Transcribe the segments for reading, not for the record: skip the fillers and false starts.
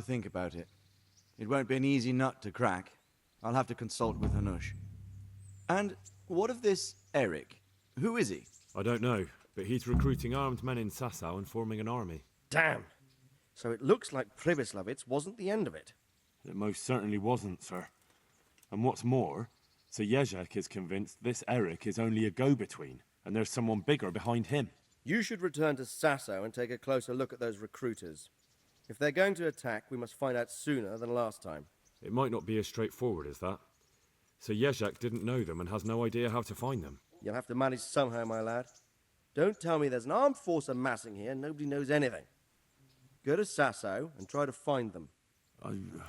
think about it. It won't be an easy nut to crack. I'll have to consult with Hanush. And what of this Eric? Who is he? I don't know, but he's recruiting armed men in Sasau and forming an army. Damn. So it looks like Pribyslavitz wasn't the end of it. It most certainly wasn't, sir. And what's more, Sir Jezek is convinced this Eric is only a go-between, and there's someone bigger behind him. You should return to Sasau and take a closer look at those recruiters. If they're going to attack, we must find out sooner than last time. It might not be as straightforward as that. Sir Jezek didn't know them and has no idea how to find them. You'll have to manage somehow, my lad. Don't tell me there's an armed force amassing here and nobody knows anything. Go to Sasau and try to find them. I'm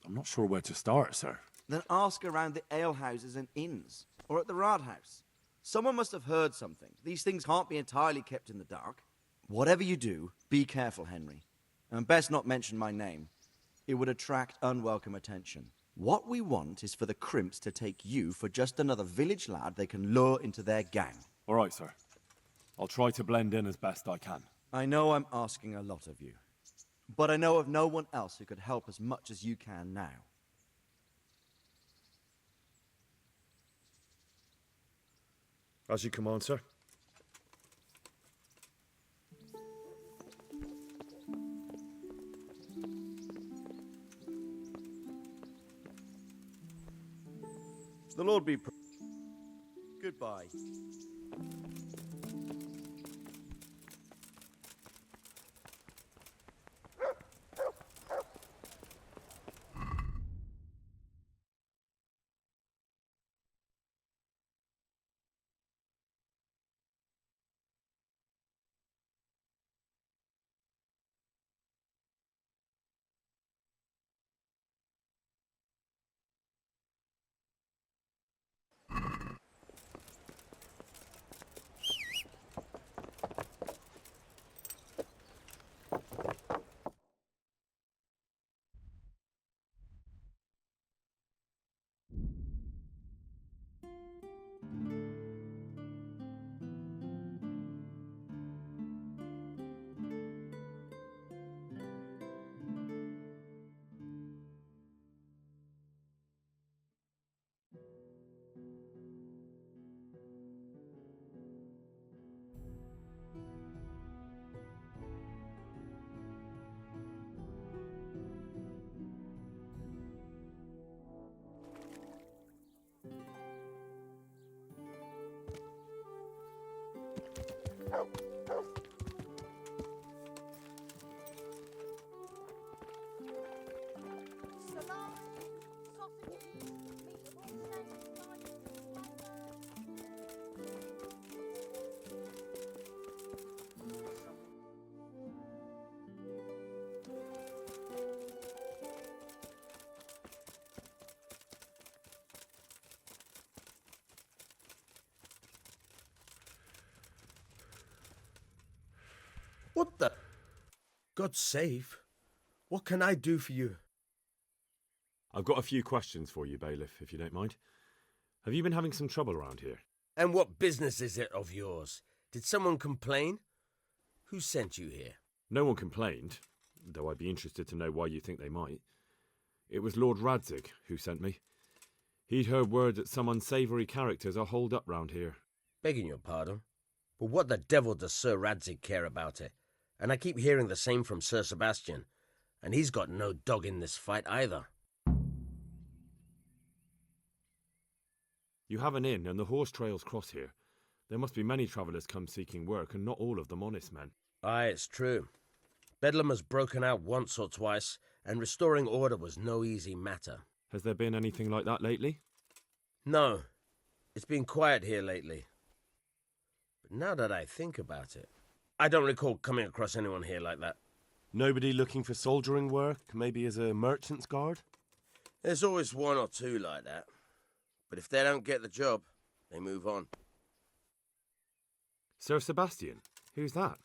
not sure where to start, sir. Then ask around the alehouses and inns, or at the Rathaus. Someone must have heard something. These things can't be entirely kept in the dark. Whatever you do, be careful, Henry. And best not mention my name. It would attract unwelcome attention. What we want is for the crimps to take you for just another village lad they can lure into their gang. All right, sir. I'll try to blend in as best I can. I know I'm asking a lot of you, but I know of no one else who could help as much as you can now. As you command, sir. The Lord be Goodbye. What the? God save. What can I do for you? I've got a few questions for you, Bailiff, if you don't mind. Have you been having some trouble around here? And what business is it of yours? Did someone complain? Who sent you here? No one complained, though I'd be interested to know why you think they might. It was Lord Radzig who sent me. He'd heard word that some unsavoury characters are holed up round here. Begging your pardon, but what the devil does Sir Radzig care about it? And I keep hearing the same from Sir Sebastian, and he's got no dog in this fight either. You have an inn, and the horse trails cross here. There must be many travellers come seeking work, and not all of them honest men. Aye, it's true. Bedlam has broken out once or twice, and restoring order was no easy matter. Has there been anything like that lately? No, it's been quiet here lately. But now that I think about it, I don't recall coming across anyone here like that. Nobody looking for soldiering work, maybe as a merchant's guard? There's always one or two like that. But if they don't get the job, they move on. Sir Sebastian? Who's that?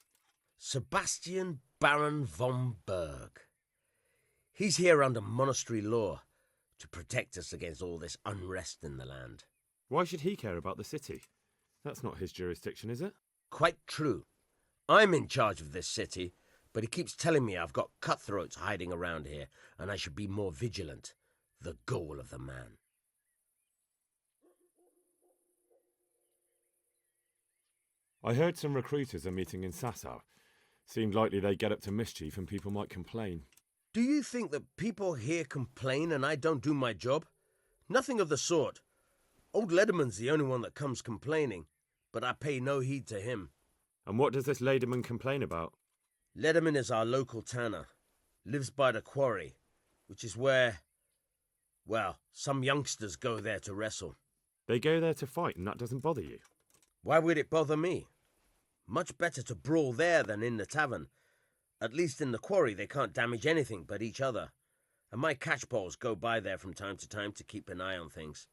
Sebastian Baron von Berg. He's here under monastery law to protect us against all this unrest in the land. Why should he care about the city? That's not his jurisdiction, is it? Quite true. I'm in charge of this city, but he keeps telling me I've got cutthroats hiding around here, and I should be more vigilant. The goal of the man. I heard some recruiters are meeting in Sasau. Seemed likely they get up to mischief and people might complain. Do you think that people here complain and I don't do my job? Nothing of the sort. Old Lederman's the only one that comes complaining, but I pay no heed to him. And what does this Lederman complain about? Lederman is our local tanner. Lives by the quarry, which is where, well, some youngsters go there to wrestle. They go there to fight and that doesn't bother you? Why would it bother me? Much better to brawl there than in the tavern. At least in the quarry they can't damage anything but each other. And my catchpoles go by there from time to keep an eye on things.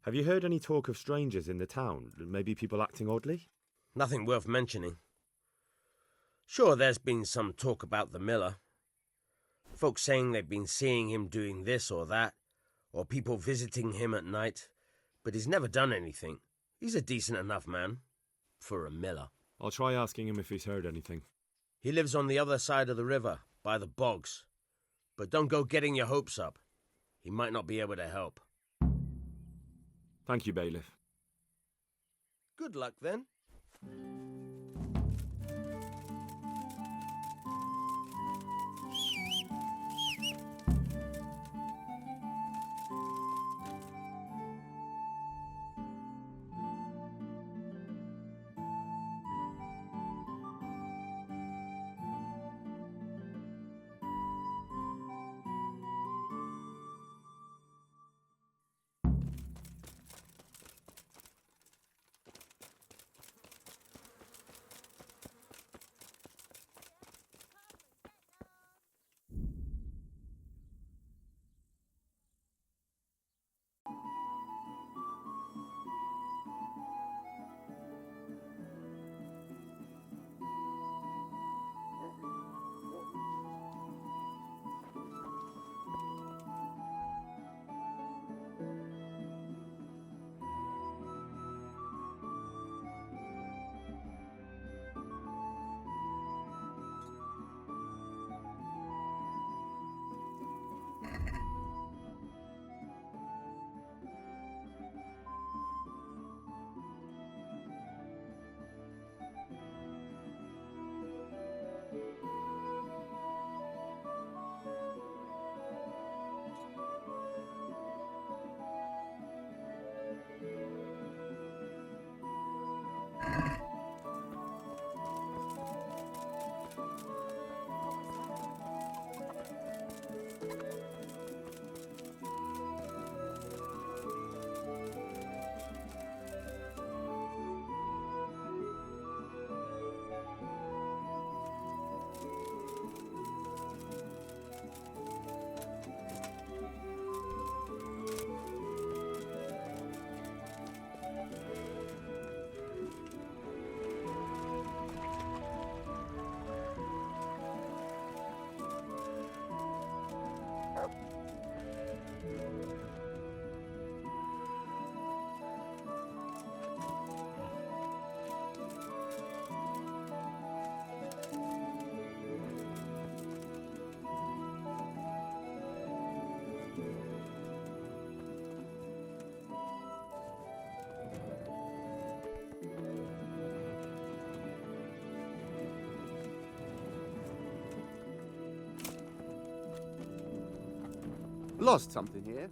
Have you heard any talk of strangers in the town? Maybe people acting oddly? Nothing worth mentioning. Sure, there's been some talk about the miller. Folks saying they've been seeing him doing this or that, or people visiting him at night, but he's never done anything. He's a decent enough man. For a miller. I'll try asking him if he's heard anything. He lives on the other side of the river, by the bogs. But don't go getting your hopes up. He might not be able to help. Thank you, Bailiff. Good luck, then. Lost something here?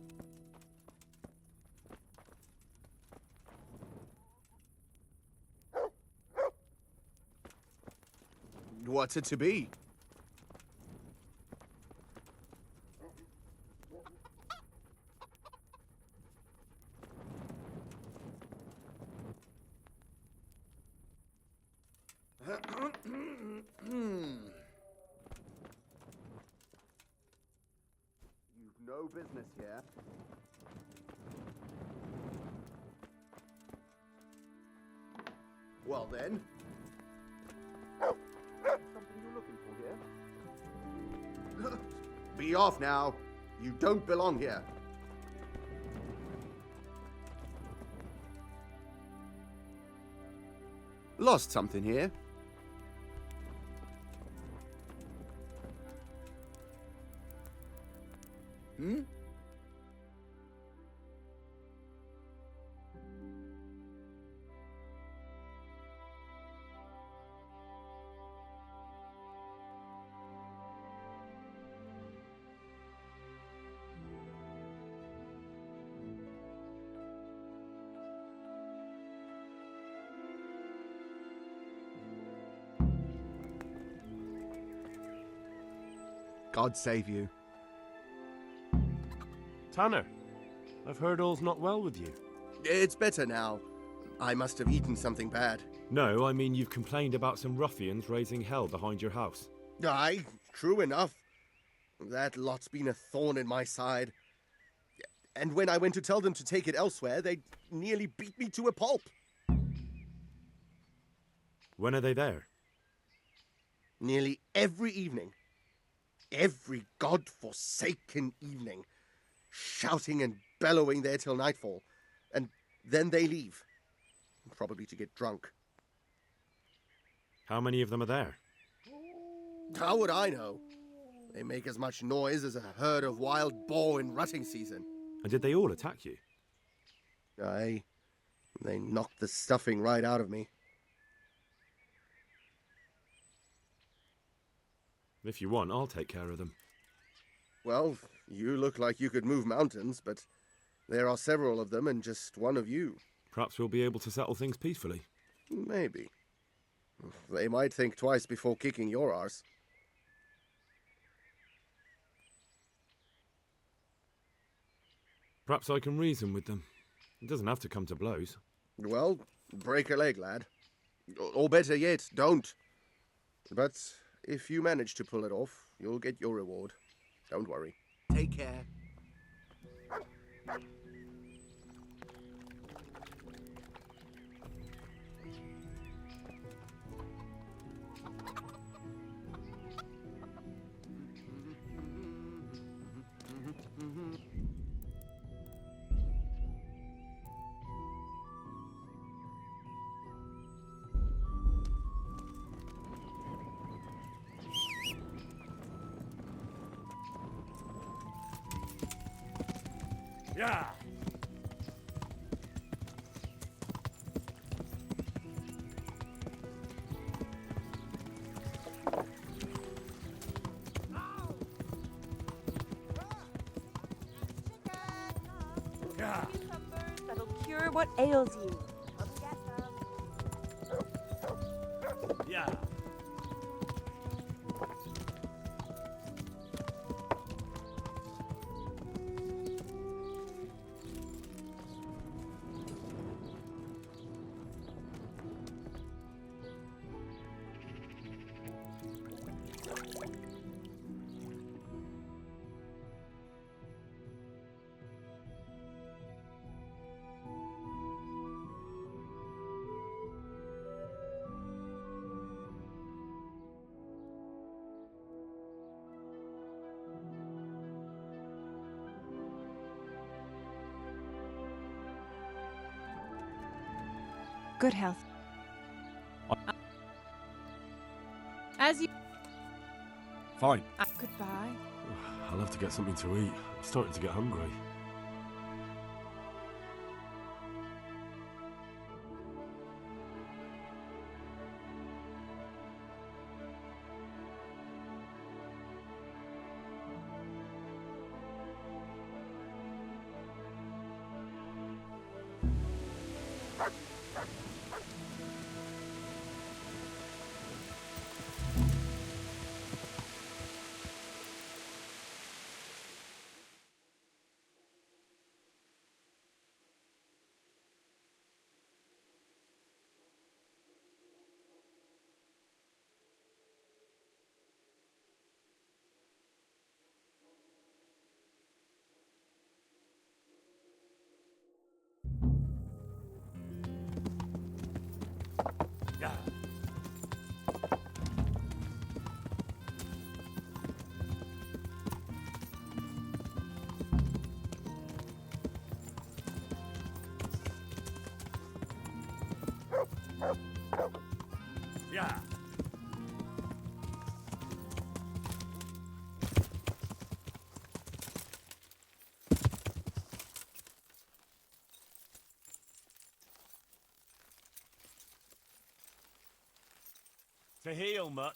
What's it to be? You've no business here. Well then. Something you're looking for here? Be off now. You don't belong here. Lost something here? Hmm? God save you. Tanner, I've heard all's not well with you. It's better now. I must have eaten something bad. No, I mean you've complained about some ruffians raising hell behind your house. Aye, true enough. That lot's been a thorn in my side. And when I went to tell them to take it elsewhere, they nearly beat me to a pulp. When are they there? Nearly every evening. Every god-forsaken evening. Shouting and bellowing there till nightfall. And then they leave. Probably to get drunk. How many of them are there? How would I know? They make as much noise as a herd of wild boar in rutting season. And did they all attack you? Aye. They knocked the stuffing right out of me. If you want, I'll take care of them. Well, you look like you could move mountains, but there are several of them and just one of you. Perhaps we'll be able to settle things peacefully. Maybe. They might think twice before kicking your arse. Perhaps I can reason with them. It doesn't have to come to blows. Well, break a leg, lad. Or better yet, don't. But if you manage to pull it off, you'll get your reward. Don't worry. Take care. Yeah! Yeah. That'll cure what ails you. Yeah! Good health. As you. Fine. Goodbye. I'll have to get something to eat. I'm starting to get hungry. To heal, mutt.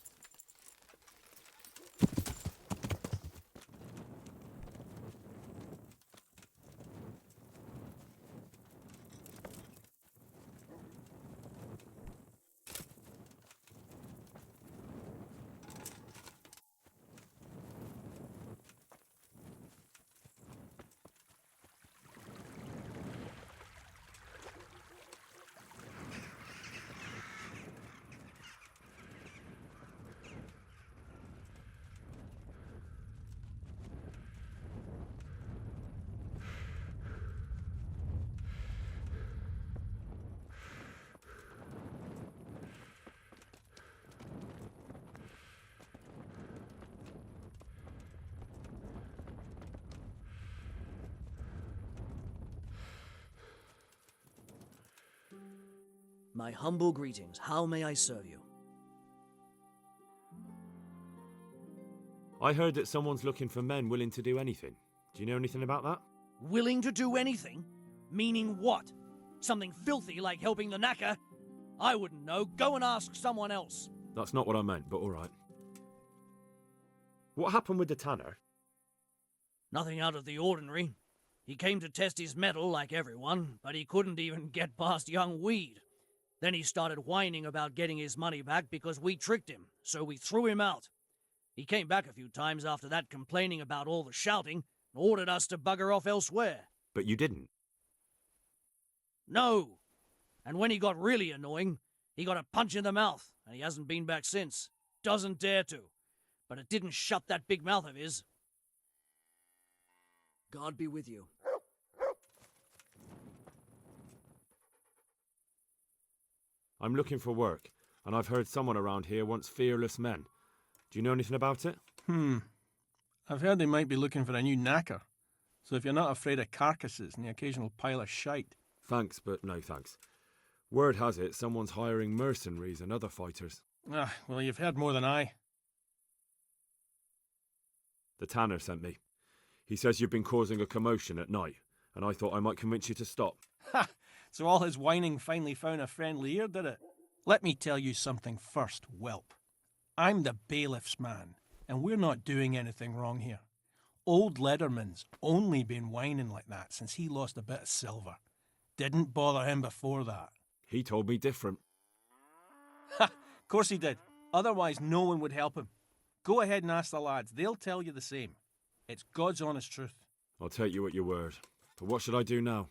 My humble greetings. How may I serve you? I heard that someone's looking for men willing to do anything. Do you know anything about that? Willing to do anything? Meaning what? Something filthy like helping the knacker? I wouldn't know. Go and ask someone else. That's not what I meant, but alright. What happened with the tanner? Nothing out of the ordinary. He came to test his mettle like everyone, but he couldn't even get past young Weed. Then he started whining about getting his money back because we tricked him, so we threw him out. He came back a few times after that complaining about all the shouting and ordered us to bugger off elsewhere. But you didn't. No! And when he got really annoying, he got a punch in the mouth, and he hasn't been back since. Doesn't dare to. But it didn't shut that big mouth of his. God be with you. I'm looking for work, and I've heard someone around here wants fearless men. Do you know anything about it? I've heard they might be looking for a new knacker. So if you're not afraid of carcasses and the occasional pile of shite. Thanks, but no thanks. Word has it someone's hiring mercenaries and other fighters. Well, you've heard more than I. The tanner sent me. He says you've been causing a commotion at night, and I thought I might convince you to stop. Ha! So all his whining finally found a friendly ear, did it? Let me tell you something first, whelp. I'm the bailiff's man, and we're not doing anything wrong here. Old Lederman's only been whining like that since he lost a bit of silver. Didn't bother him before that. He told me different. Ha! Of course he did. Otherwise no one would help him. Go ahead and ask the lads. They'll tell you the same. It's God's honest truth. I'll take you at your word. But what should I do now?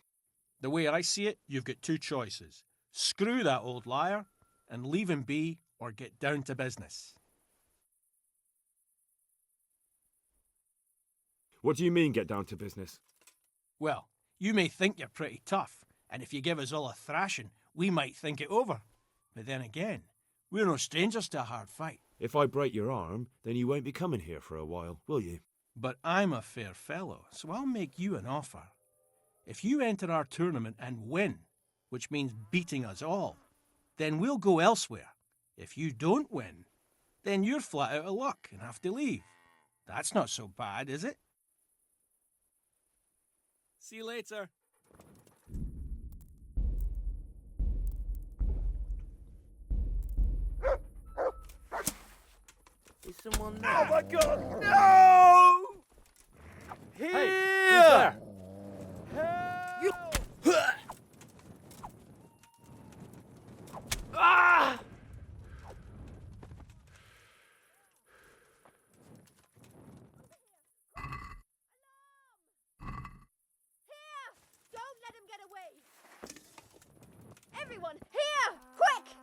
The way I see it, you've got two choices. Screw that old liar and leave him be, or get down to business. What do you mean, get down to business? Well, you may think you're pretty tough, and if you give us all a thrashing, we might think it over. But then again, we're no strangers to a hard fight. If I break your arm, then you won't be coming here for a while, will you? But I'm a fair fellow, so I'll make you an offer. If you enter our tournament and win, which means beating us all, then we'll go elsewhere. If you don't win, then you're flat out of luck and have to leave. That's not so bad, is it? See you later. Is someone there? Oh my God! No! Here! Hey, who's there? You... Ah! Don't let him get away! Everyone, here! Quick!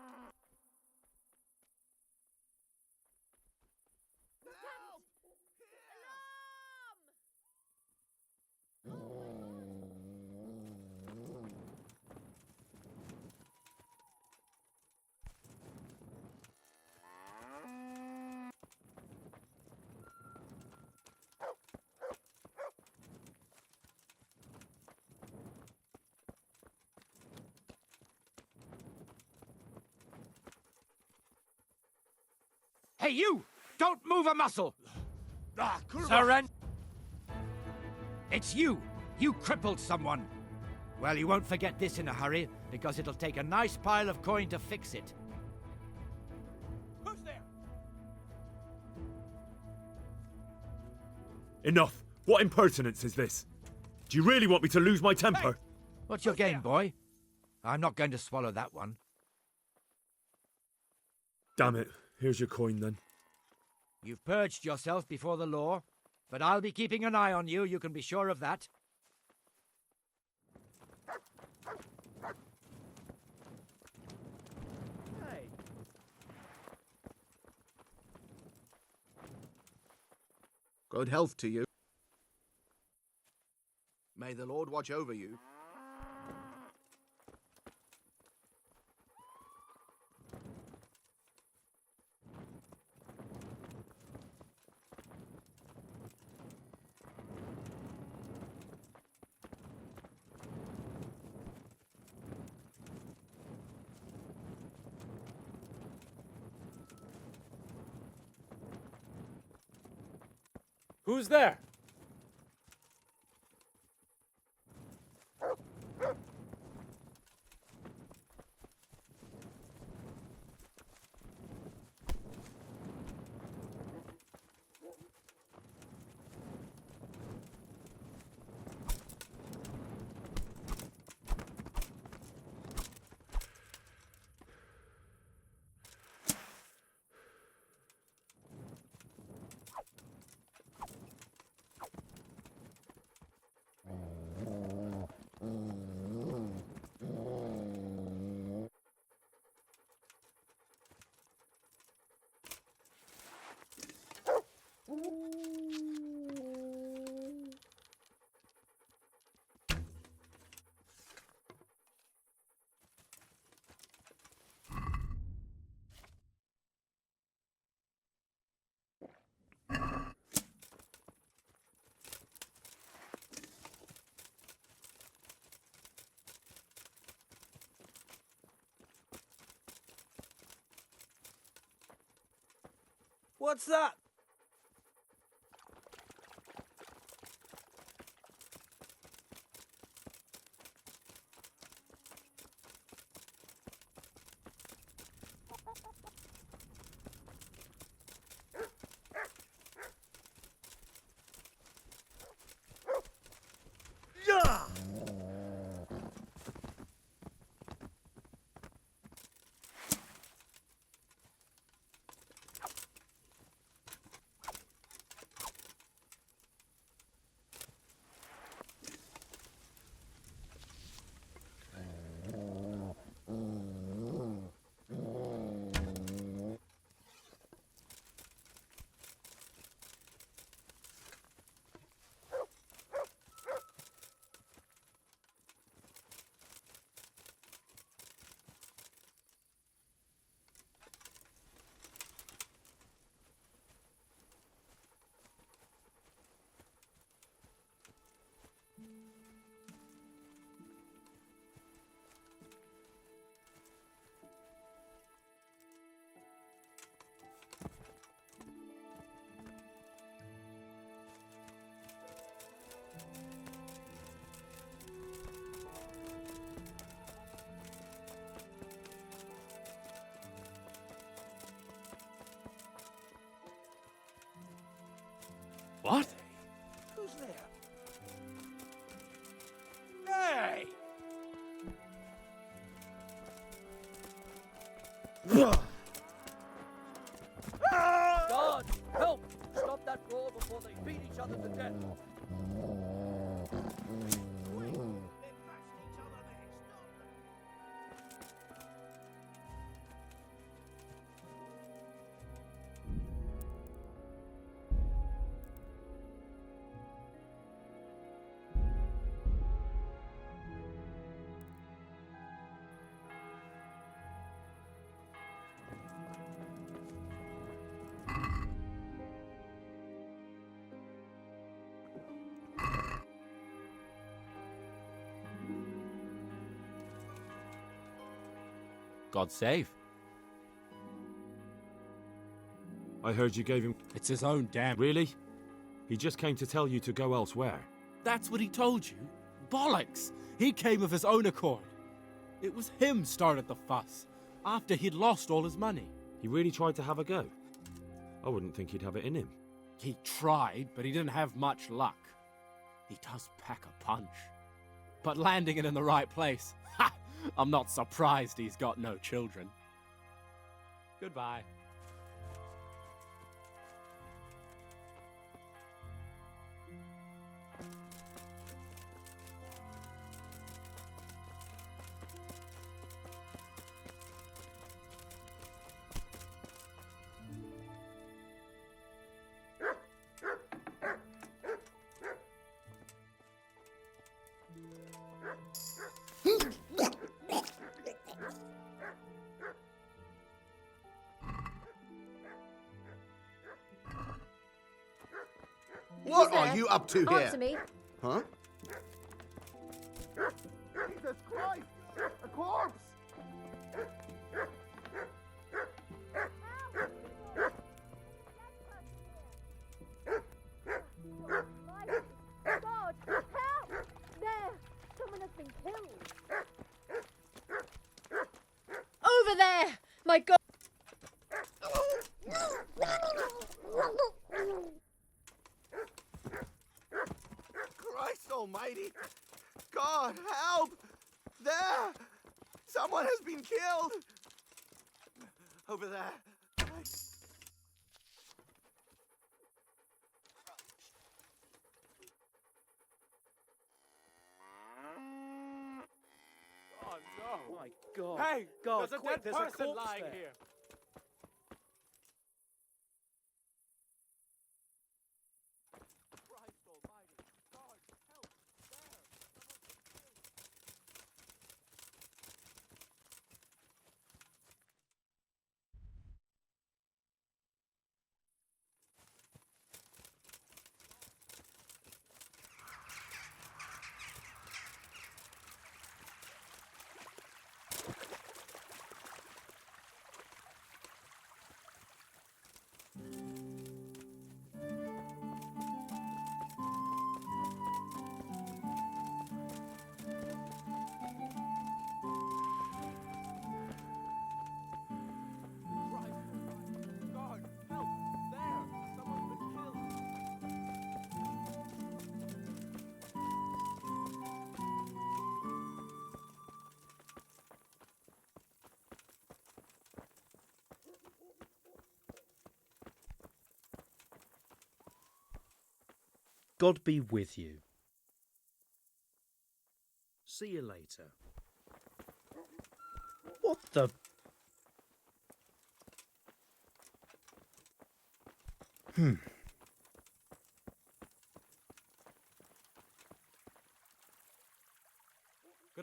Hey, you! Don't move a muscle! Surrender! It's you! You crippled someone! Well, you won't forget this in a hurry, because it'll take a nice pile of coin to fix it. Who's there? Enough! What impertinence is this? Do you really want me to lose my temper? Hey! What's your game, boy? I'm not going to swallow that one. Damn it. Here's your coin, then. You've purged yourself before the law, but I'll be keeping an eye on you, you can be sure of that. Hey. Good health to you. May the Lord watch over you. Who's there? What's that? What? Who's there? Hey! God, help! Stop that roar before they beat each other to death. God save. I heard you gave him... It's his own damn... Really? He just came to tell you to go elsewhere. That's what he told you? Bollocks! He came of his own accord. It was him started the fuss, after he'd lost all his money. He really tried to have a go. I wouldn't think he'd have it in him. He tried, but he didn't have much luck. He does pack a punch. But landing it in the right place, ha! I'm not surprised he's got no children. Goodbye. What are you up to here? Answer me. Huh? Jesus Christ! A corpse! God, help! There! Someone has been killed. Over there! My God! Christ almighty! God, help! There! Someone has been killed! Over there. Oh no! My God. Hey, God, there's a quick, dead there's a person corpse lying there. here. Christ almighty! God, help! God, help! There! Someone's been killed! God be with you. See you later. What the... Good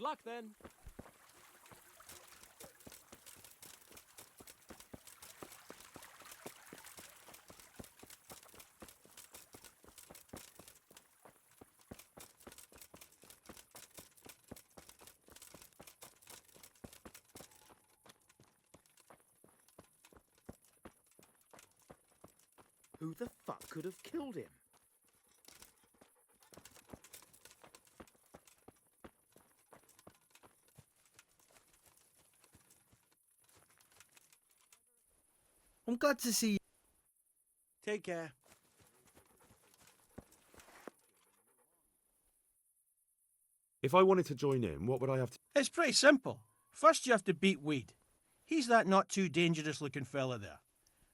luck then. Who the fuck could have killed him? I'm glad to see you. Take care. If I wanted to join in, what would I have to... It's pretty simple. First you have to beat Weed. He's that not too dangerous looking fella there.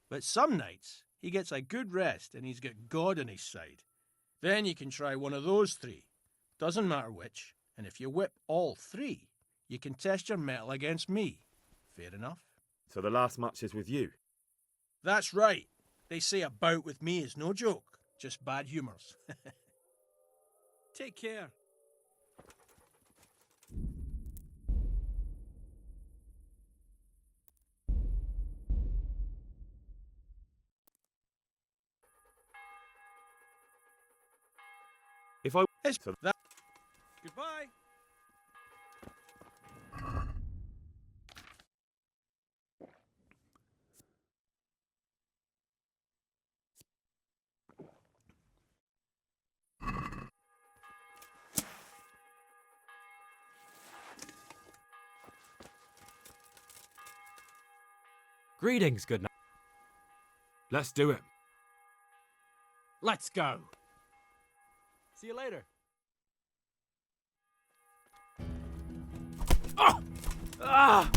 But some nights, he gets a good rest and he's got God on his side. Then you can try one of those three. Doesn't matter which. And if you whip all three, you can test your mettle against me. Fair enough? So the last match is with you? That's right. They say a bout with me is no joke. Just bad humours. Take care. If I... It's that. Goodbye. Greetings, good night. Let's do it. Let's go. See you later. Ah! Ah!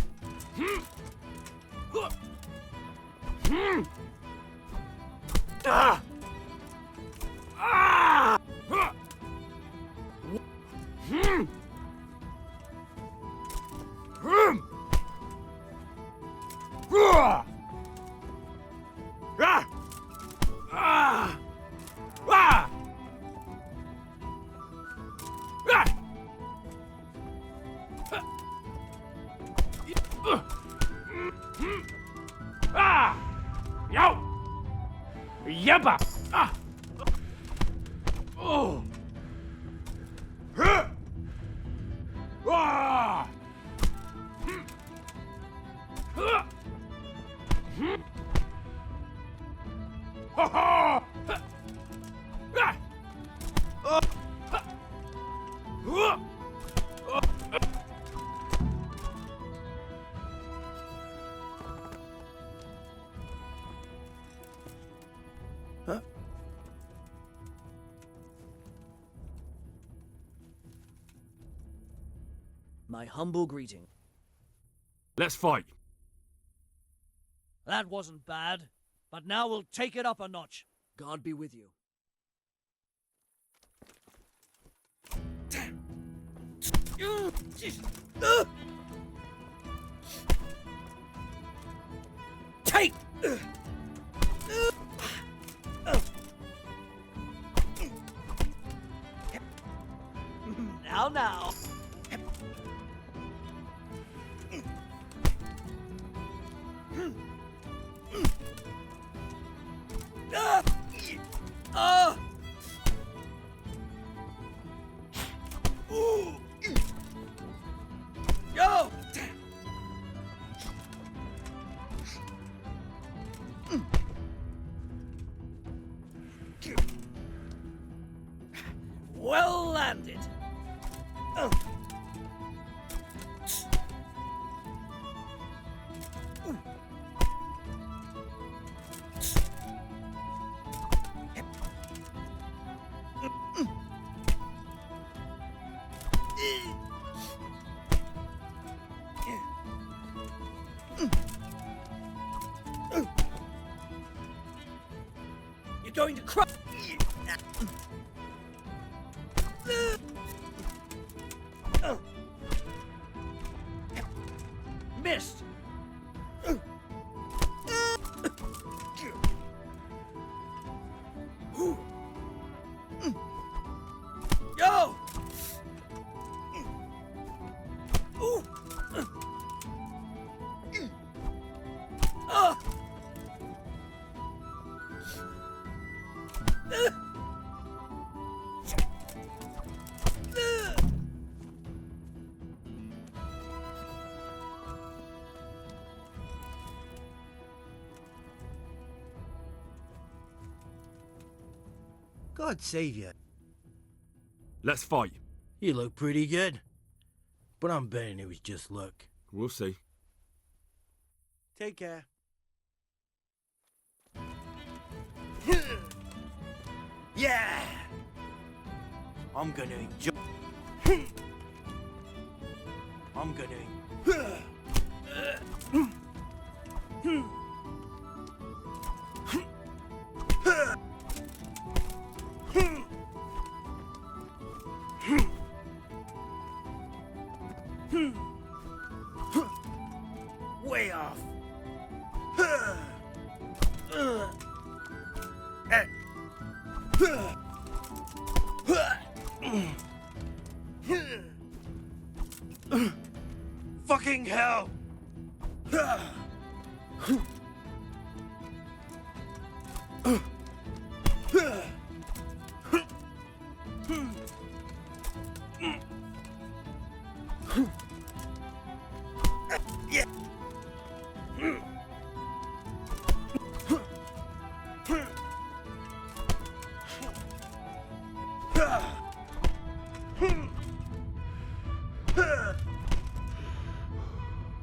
Ah! Ah! Yo! Yabba! Ah! Oh! Huh! Ah! Huh! Ha ha! Ah! Oh! Huh! Huh? My humble greeting. Let's fight. That wasn't bad, but now we'll take it up a notch. God be with you. Take! Now. Yo! Well landed. You're going to cry. Missed. Yo! God save you. Let's fight. You look pretty good. But I'm betting it was just luck. We'll see. Take care. Yeah! I'm gonna enjoy. I'm gonna. Way off. Fucking hell!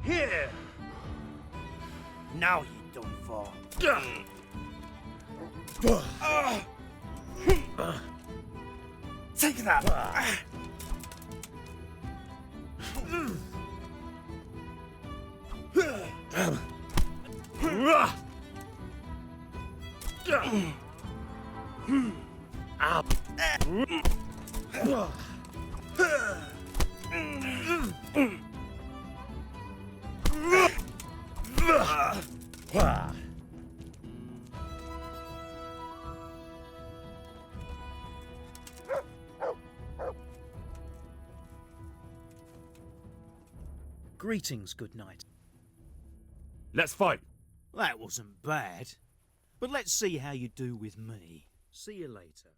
Here! Now you don't fall. Take that! Greetings, good night. Let's fight. That wasn't bad. But let's see how you do with me. See you later.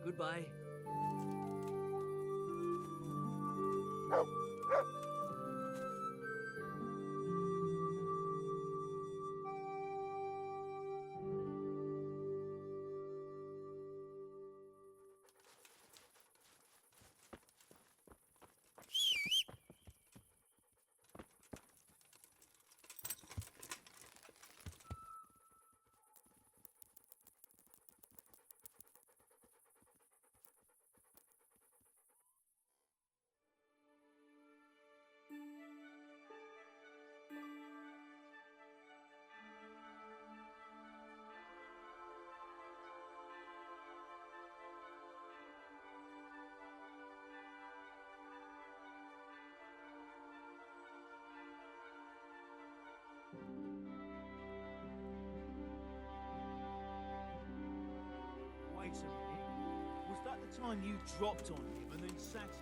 Goodbye. Wait a minute. Was that the time you dropped on him and then sat on him?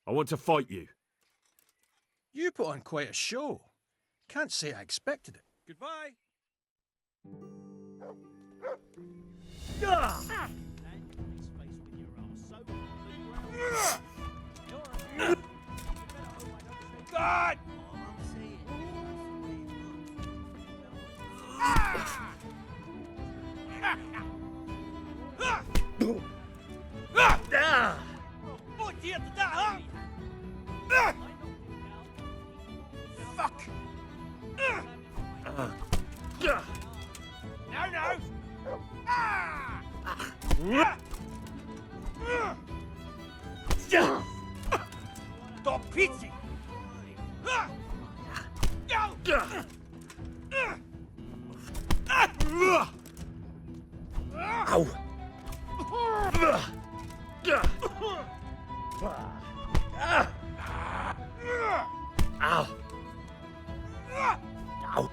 I want to fight you. You put on quite a show. Can't say I expected it. Goodbye. God! What did that, huh? Fuck! No, no! Stop pitching! Ow! Ow! Ow!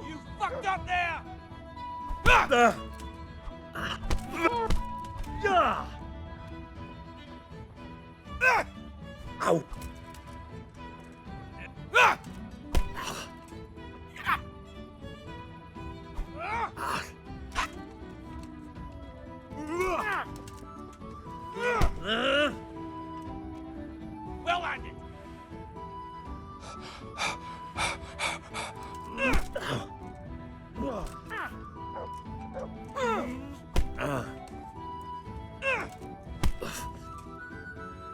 You fucked up there! Ow! Well landed!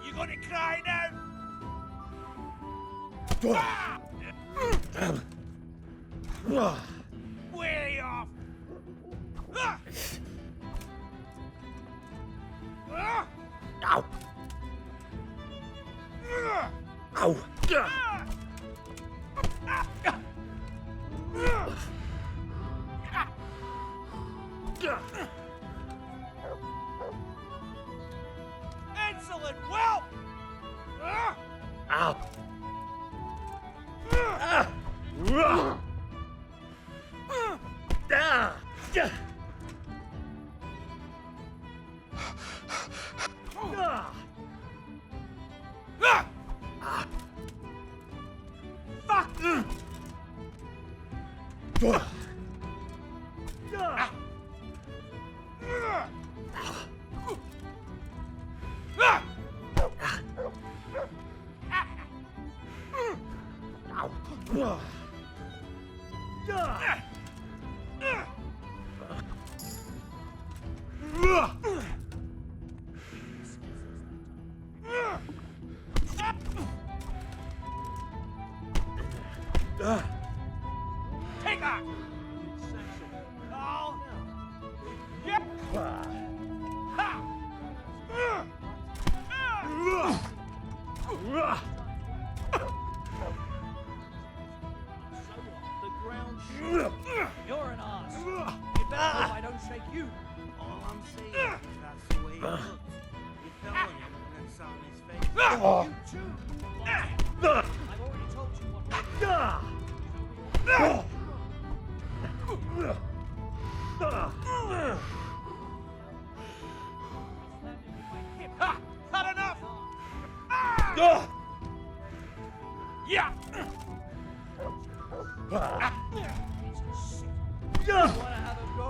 You gonna cry now? Way off! Ow! Ow! Take that! Oh! Yeah! Ha! The ground shook. You're an ass. You'd better hope I don't shake you. All I'm saying is that's the way he looked. You fell on him and saw on his face. You too. I've already told you what Ha! Not enough! Yeah! You wanna have a go?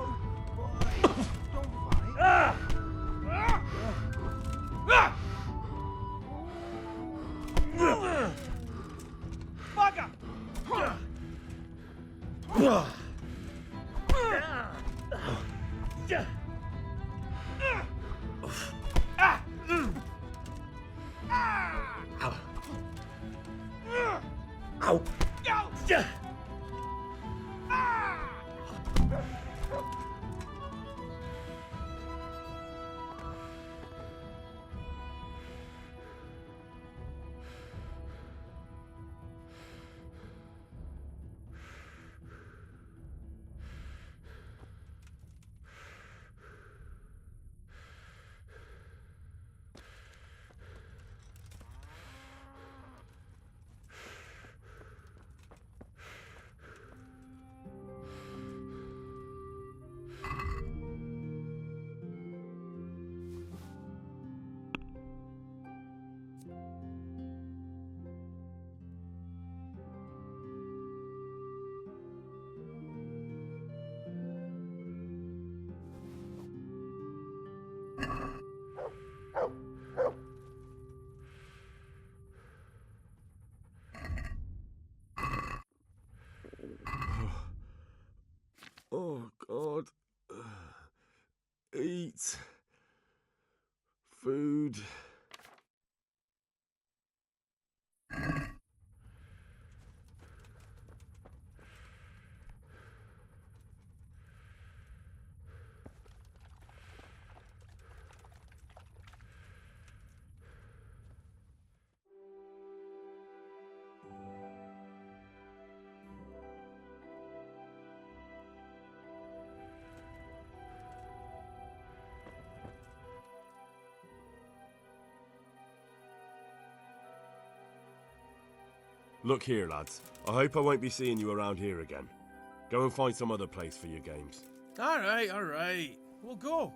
Bugger! Ow! Go! Oh, God. Eat. Food. Look here, lads. I hope I won't be seeing you around here again. Go and find some other place for your games. All right. We'll go.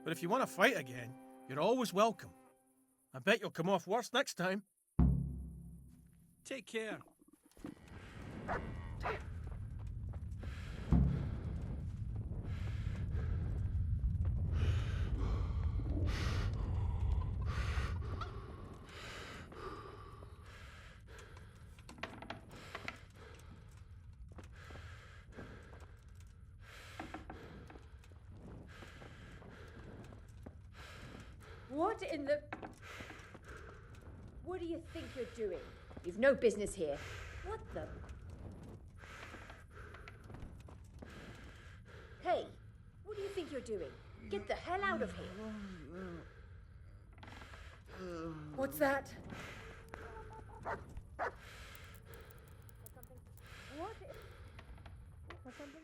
But if you want to fight again, you're always welcome. I bet you'll come off worse next time. Take care. What in the... What do you think you're doing? You've no business here. What the... Hey, what do you think you're doing? Get the hell out of here. What's that? What? Was something...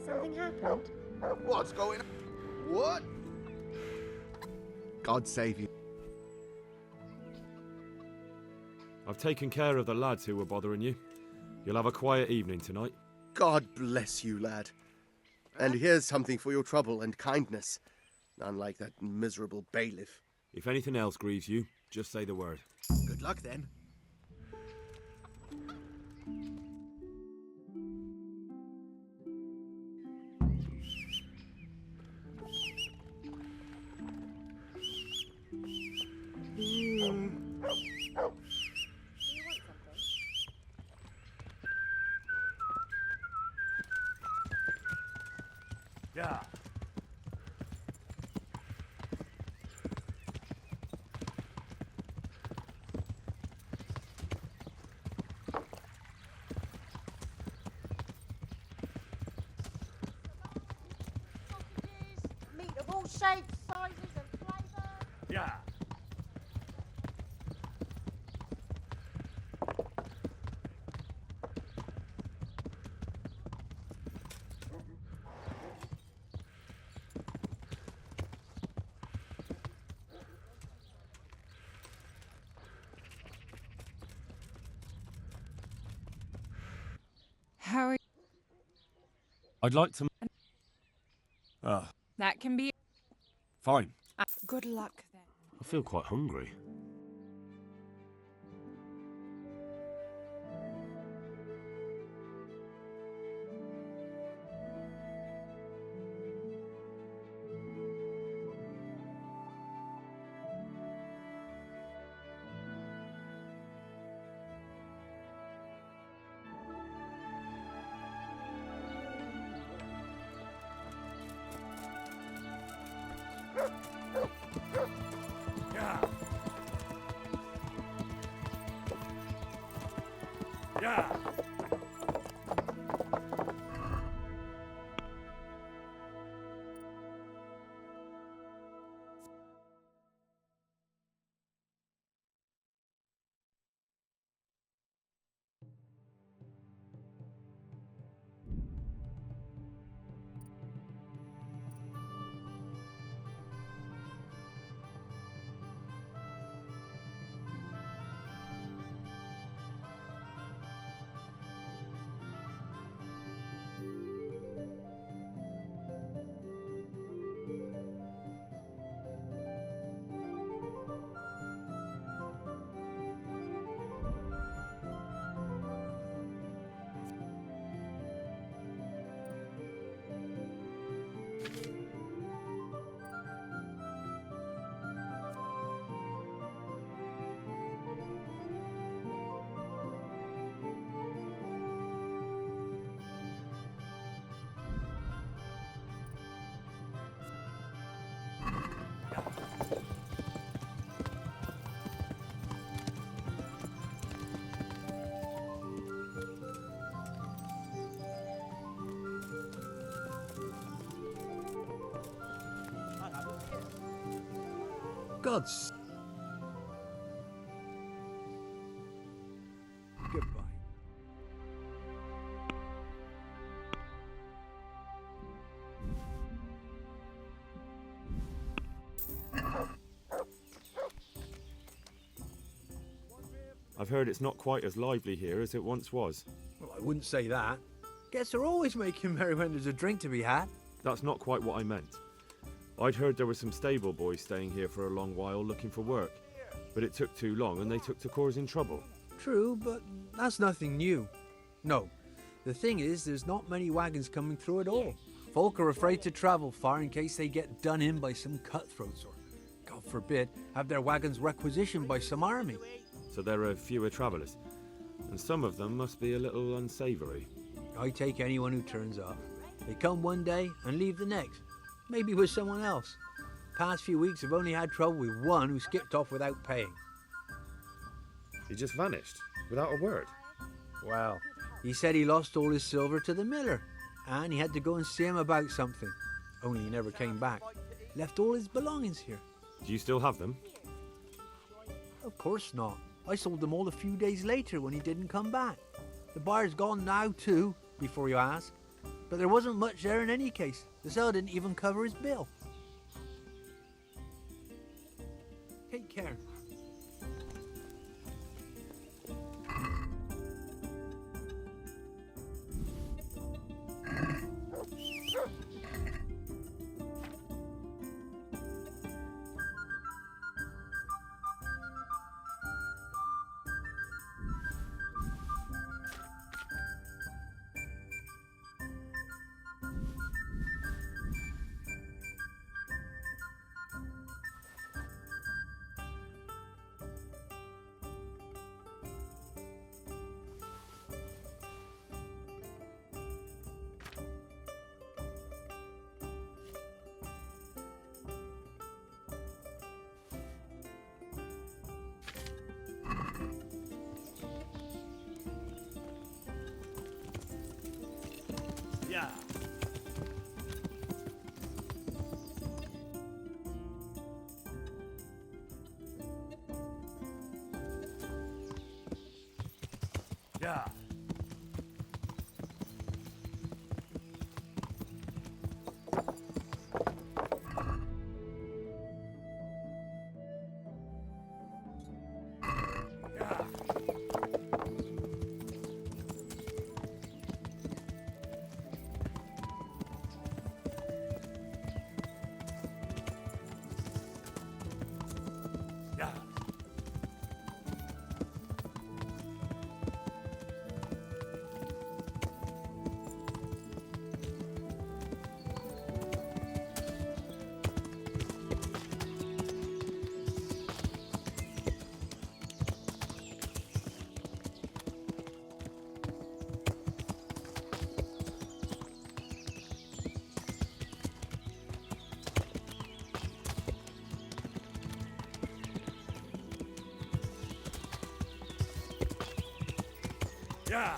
Something happened? What's going on? What? God save you. I've taken care of the lads who were bothering you. You'll have a quiet evening tonight. God bless you, lad. And here's something for your trouble and kindness. Unlike that miserable bailiff. If anything else grieves you, just say the word. Good luck then. Yeah. Meat of all shapes, sizes, and flavours. Yeah. How are you? I'd like to. Ah, That can be. fine. Good luck then. I feel quite hungry. Yeah. Yeah. God's. Goodbye. I've heard it's not quite as lively here as it once was. Well, I wouldn't say that. Guests are always making merry when there's a drink to be had. That's not quite what I meant. I'd heard there were some stable boys staying here for a long while looking for work, but it took too long and they took to causing trouble. True, but that's nothing new. No, the thing is, there's not many wagons coming through at all. Folk are afraid to travel far in case they get done in by some cutthroats or, God forbid, have their wagons requisitioned by some army. So there are fewer travellers, and some of them must be a little unsavoury. I take anyone who turns up. They come one day and leave the next, maybe with someone else. Past few weeks I've only had trouble with one who skipped off without paying. He just vanished, without a word. Well, he said he lost all his silver to the miller, and he had to go and see him about something. Only he never came back. Left all his belongings here. Do you still have them? Of course not. I sold them all a few days later when he didn't come back. The buyer's gone now too, before you ask. But there wasn't much there in any case. The seller didn't even cover his bill. Take care. Yeah. Yeah. Yeah. Yeah.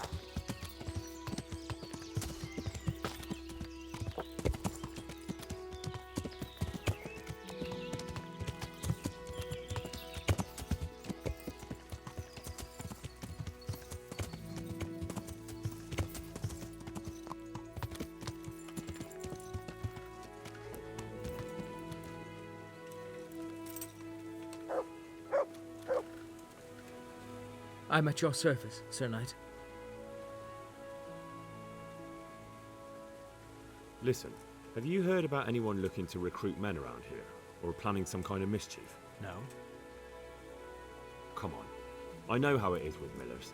I'm at your service, Sir Knight. Listen, have you heard about anyone looking to recruit men around here? Or planning some kind of mischief? No. Come on. I know how it is with millers.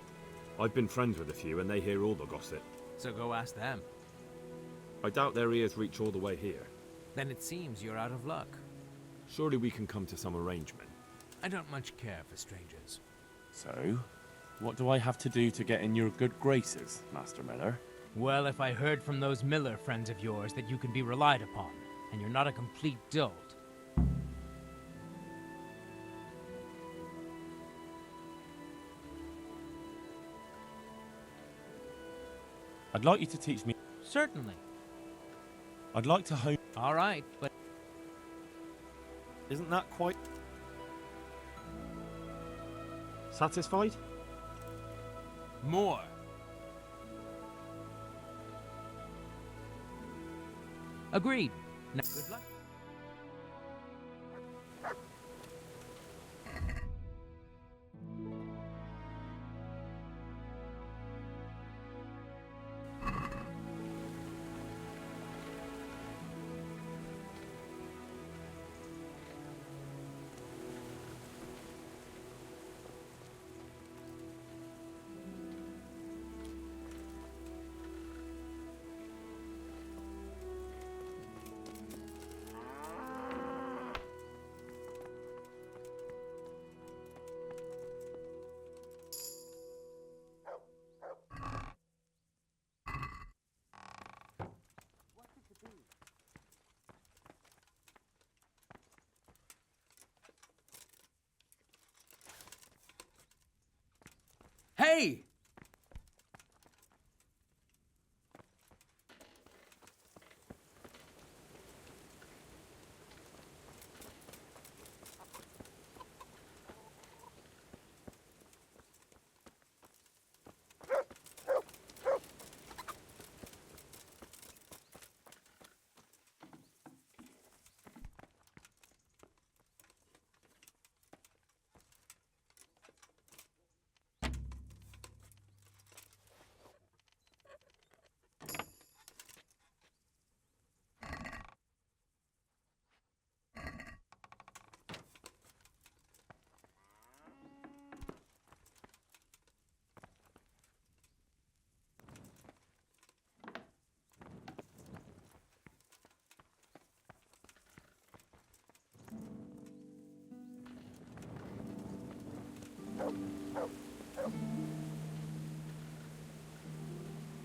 I've been friends with a few and they hear all the gossip. So go ask them. I doubt their ears reach all the way here. Then it seems you're out of luck. Surely we can come to some arrangement. I don't much care for strangers. So, what do I have to do to get in your good graces, Master Miller? Well, if I heard from those Miller friends of yours that you can be relied upon, and you're not a complete dolt. I'd like you to teach me. Certainly. I'd like to hone. All right, but isn't that quite satisfied? More. Agreed. Now, good luck. Hey!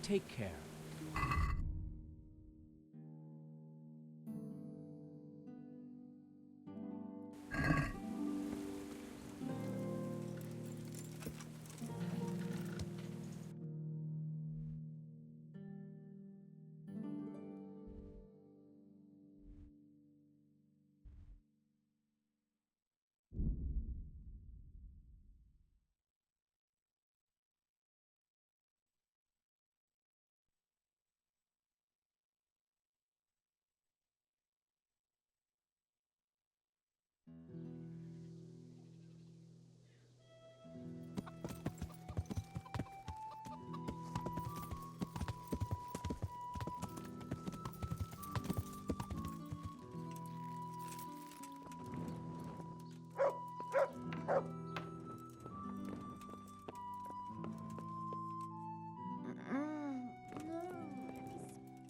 Take care.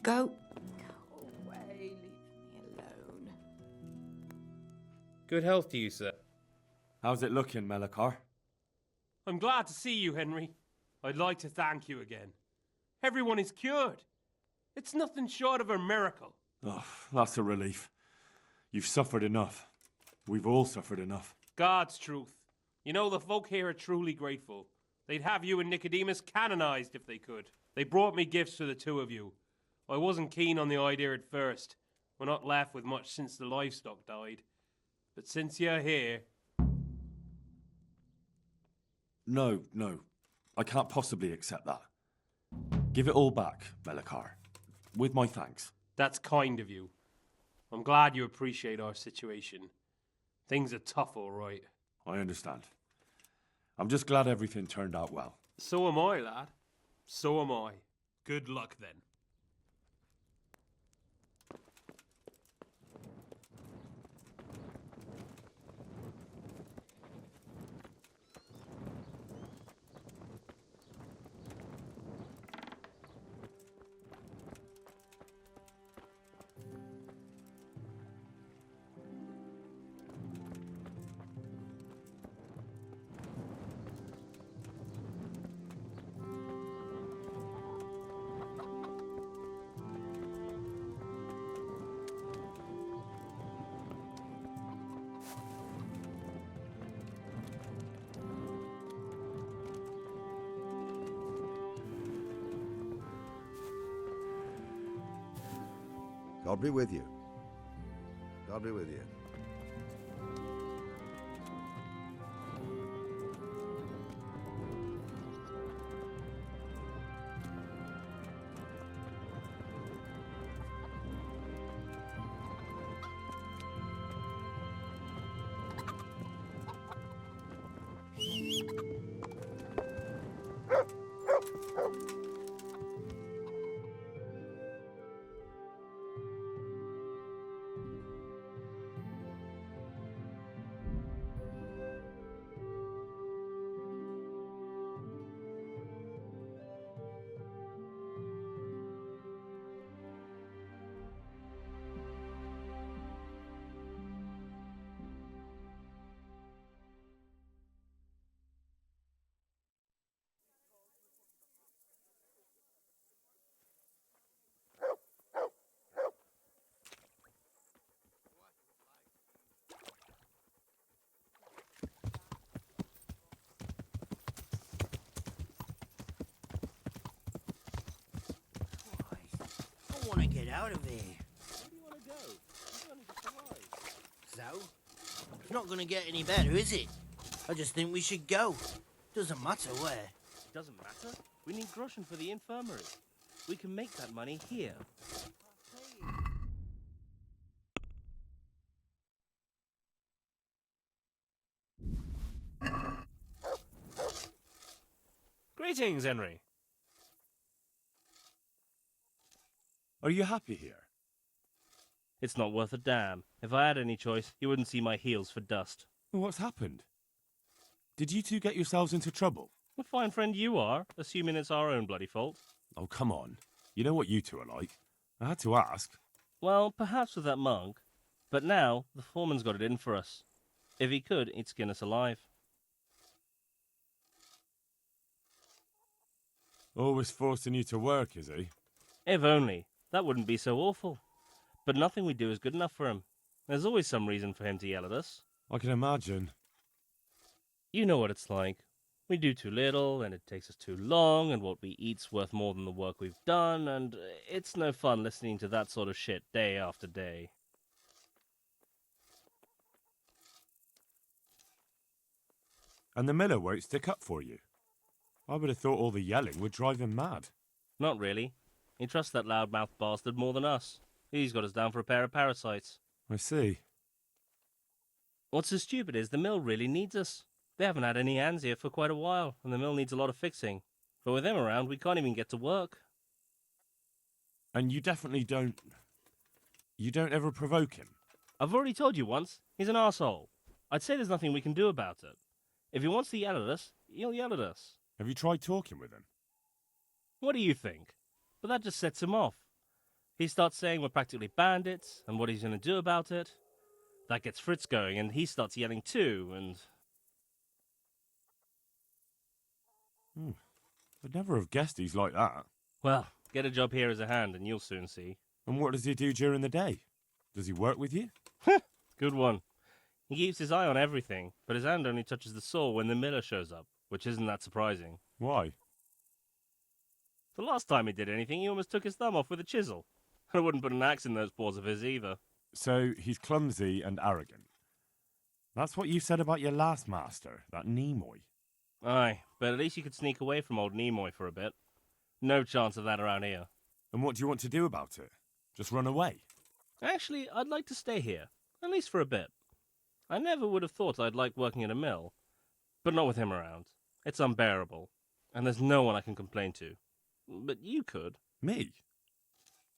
Go. Go away, leave me alone. Good health to you, sir. How's it looking, Melakar? I'm glad to see you, Henry. I'd like to thank you again. Everyone is cured. It's nothing short of a miracle. Oh, that's a relief. You've suffered enough. We've all suffered enough. God's truth. You know, the folk here are truly grateful. They'd have you and Nicodemus canonized if they could. They brought me gifts for the two of you. I wasn't keen on the idea at first. We're not left with much since the livestock died. But since you're here... No. I can't possibly accept that. Give it all back, Melakar. With my thanks. That's kind of you. I'm glad you appreciate our situation. Things are tough, all right. I understand. I'm just glad everything turned out well. So am I, lad. So am I. Good luck, then. God be with you. God be with you. I want to get out of here. Where do you want to go? You've only just arrived. So? It's not going to get any better, is it? I just think we should go. Doesn't matter where. Doesn't matter. We need groschen for the infirmary. We can make that money here. Greetings, Henry. Are you happy here? It's not worth a damn. If I had any choice, you wouldn't see my heels for dust. What's happened? Did you two get yourselves into trouble? A fine friend you are, assuming it's our own bloody fault. Oh, come on. You know what you two are like. I had to ask. Well, perhaps with that monk. But now, the foreman's got it in for us. If he could, he'd skin us alive. Always forcing you to work, is he? If only. That wouldn't be so awful. But nothing we do is good enough for him. There's always some reason for him to yell at us. I can imagine. You know what it's like. We do too little, and it takes us too long, and what we eat's worth more than the work we've done, and it's no fun listening to that sort of shit day after day. And the miller won't stick up for you. I would have thought all the yelling would drive him mad. Not really. He trusts that loudmouth bastard more than us. He's got us down for a pair of parasites. I see. What's so stupid is the mill really needs us. They haven't had any hands here for quite a while, and the mill needs a lot of fixing. But with them around, we can't even get to work. And you definitely don't... You don't ever provoke him? I've already told you once, he's an arsehole. I'd say there's nothing we can do about it. If he wants to yell at us, he'll yell at us. Have you tried talking with him? What do you think? But that just sets him off. He starts saying we're practically bandits, and what he's going to do about it. That gets Fritz going, and he starts yelling too, and... I'd never have guessed he's like that. Well, get a job here as a hand, and you'll soon see. And what does he do during the day? Does he work with you? Good one. He keeps his eye on everything, but his hand only touches the saw when the miller shows up, which isn't that surprising. Why? The last time he did anything, he almost took his thumb off with a chisel. I wouldn't put an axe in those paws of his either. So he's clumsy and arrogant. That's what you said about your last master, that Nimoy. Aye, but at least you could sneak away from old Nimoy for a bit. No chance of that around here. And what do you want to do about it? Just run away? Actually, I'd like to stay here, at least for a bit. I never would have thought I'd like working in a mill, but not with him around. It's unbearable, and there's no one I can complain to. But you could. Me?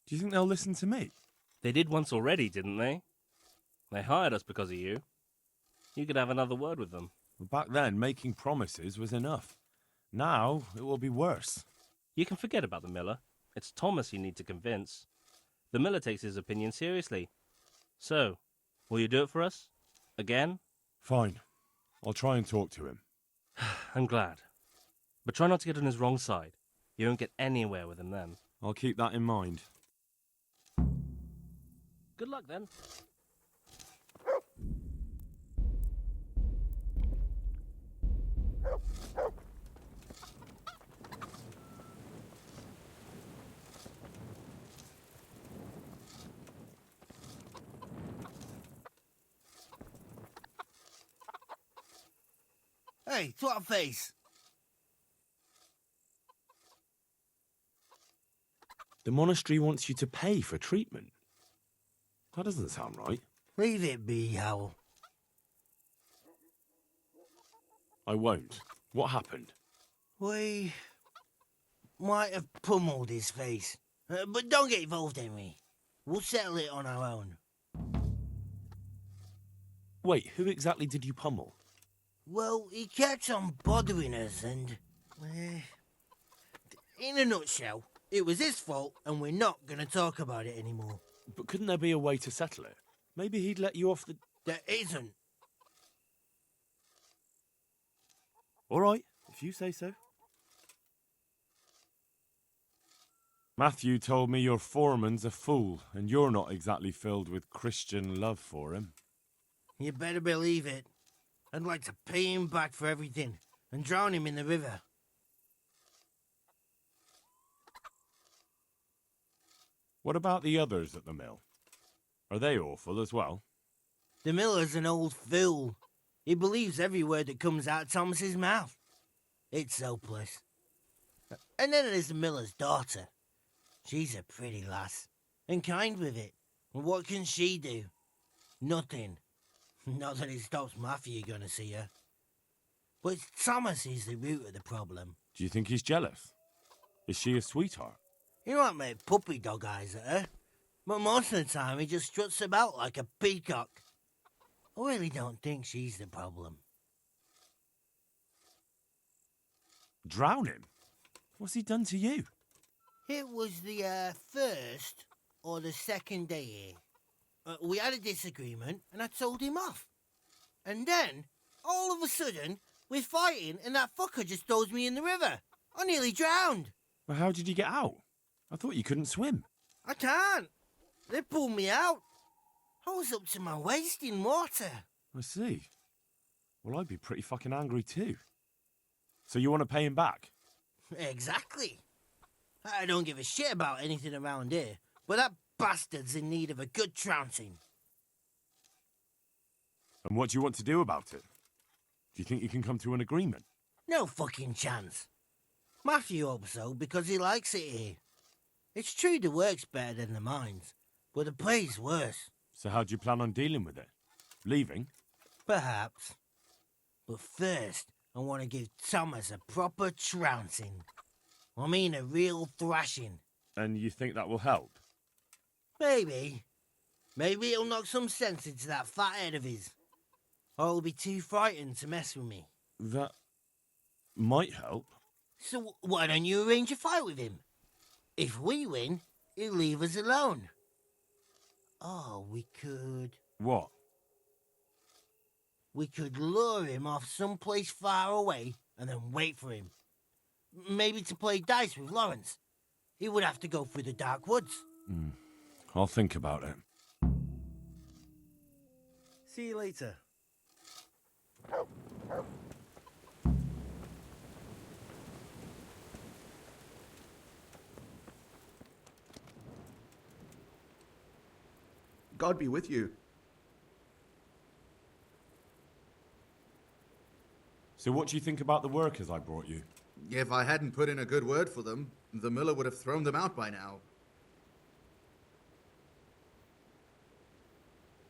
Do you think they'll listen to me? They did once already, didn't they? They hired us because of you. You could have another word with them. Back then, making promises was enough. Now, it will be worse. You can forget about the miller. It's Thomas you need to convince. The miller takes his opinion seriously. So, will you do it for us? Again? Fine. I'll try and talk to him. I'm glad. But try not to get on his wrong side. You won't get anywhere with him then. I'll keep that in mind. Good luck then. Hey, twat face! The monastery wants you to pay for treatment. That doesn't sound right. Leave it be, Howl. I won't. What happened? We might have pummeled his face. But don't get involved, Henry. We'll settle it on our own. Wait, who exactly did you pummel? Well, he kept on bothering us and... in a nutshell, it was his fault and we're not going to talk about it anymore. But couldn't there be a way to settle it? Maybe he'd let you off the... There isn't. All right, if you say so. Matthew told me your foreman's a fool, and you're not exactly filled with Christian love for him. You better believe it. I'd like to pay him back for everything and drown him in the river. What about the others at the mill? Are they awful as well? The miller's an old fool. He believes every word that comes out of Thomas's mouth. It's hopeless. And then there's the miller's daughter. She's a pretty lass, and kind with it. And what can she do? Nothing. Not that it stops Matthew gonna see her. But Thomas is the root of the problem. Do you think he's jealous? Is she a sweetheart? He might make puppy dog eyes at her, but most of the time he just struts about like a peacock. I really don't think she's the problem. Drown him? What's he done to you? It was the first or the second day here. We had a disagreement and I told him off. And then, all of a sudden, we're fighting and that fucker just throws me in the river. I nearly drowned. Well, how did you get out? I thought you couldn't swim. I can't. They pulled me out. I was up to my waist in water. I see. Well, I'd be pretty fucking angry too. So you want to pay him back? Exactly. I don't give a shit about anything around here, but that bastard's in need of a good trouncing. And what do you want to do about it? Do you think you can come to an agreement? No fucking chance. Matthew hopes so because he likes it here. It's true the work's better than the mines, but the pay's worse. So how do you plan on dealing with it? Leaving? Perhaps. But first, I want to give Thomas a proper trouncing. I mean a real thrashing. And you think that will help? Maybe. Maybe it'll knock some sense into that fat head of his. Or he'll be too frightened to mess with me. That might help. So why don't you arrange a fight with him? If we win, he'll leave us alone. Oh, we could... What? We could lure him off someplace far away and then wait for him. Maybe to play dice with Lawrence. He would have to go through the dark woods. I'll think about it. See you later. God be with you. So what do you think about the workers I brought you? If I hadn't put in a good word for them, the miller would have thrown them out by now.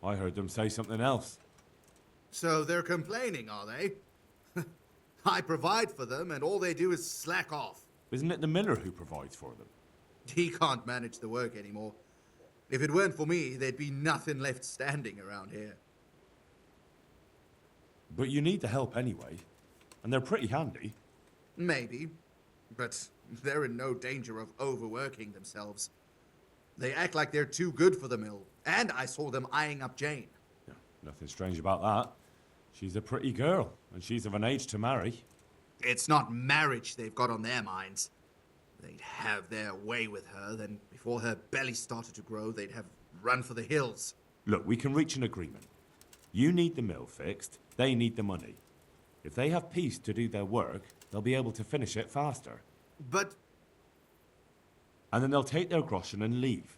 I heard them say something else. So they're complaining, are they? I provide for them, and all they do is slack off. Isn't it the miller who provides for them? He can't manage the work anymore. If it weren't for me, there'd be nothing left standing around here. But you need the help anyway. And they're pretty handy. Maybe. But they're in no danger of overworking themselves. They act like they're too good for the mill. And I saw them eyeing up Jane. Yeah, nothing strange about that. She's a pretty girl, and she's of an age to marry. It's not marriage they've got on their minds. They'd have their way with her, then before her belly started to grow, they'd have run for the hills. Look, we can reach an agreement. You need the mill fixed, they need the money. If they have peace to do their work, they'll be able to finish it faster. But... And then they'll take their groschen and leave.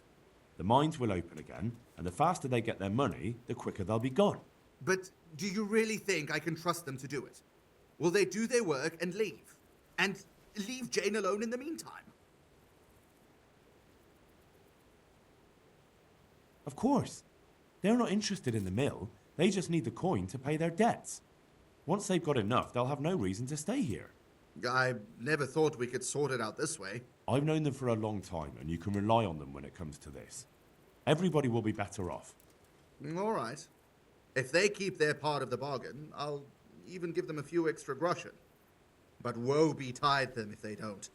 The mines will open again, and the faster they get their money, the quicker they'll be gone. But do you really think I can trust them to do it? Will they do their work and leave? And leave Jane alone in the meantime? Of course. They're not interested in the mill. They just need the coin to pay their debts. Once they've got enough, they'll have no reason to stay here. I never thought we could sort it out this way. I've known them for a long time, and you can rely on them when it comes to this. Everybody will be better off. All right. If they keep their part of the bargain, I'll even give them a few extra groschen. But woe betide them if they don't.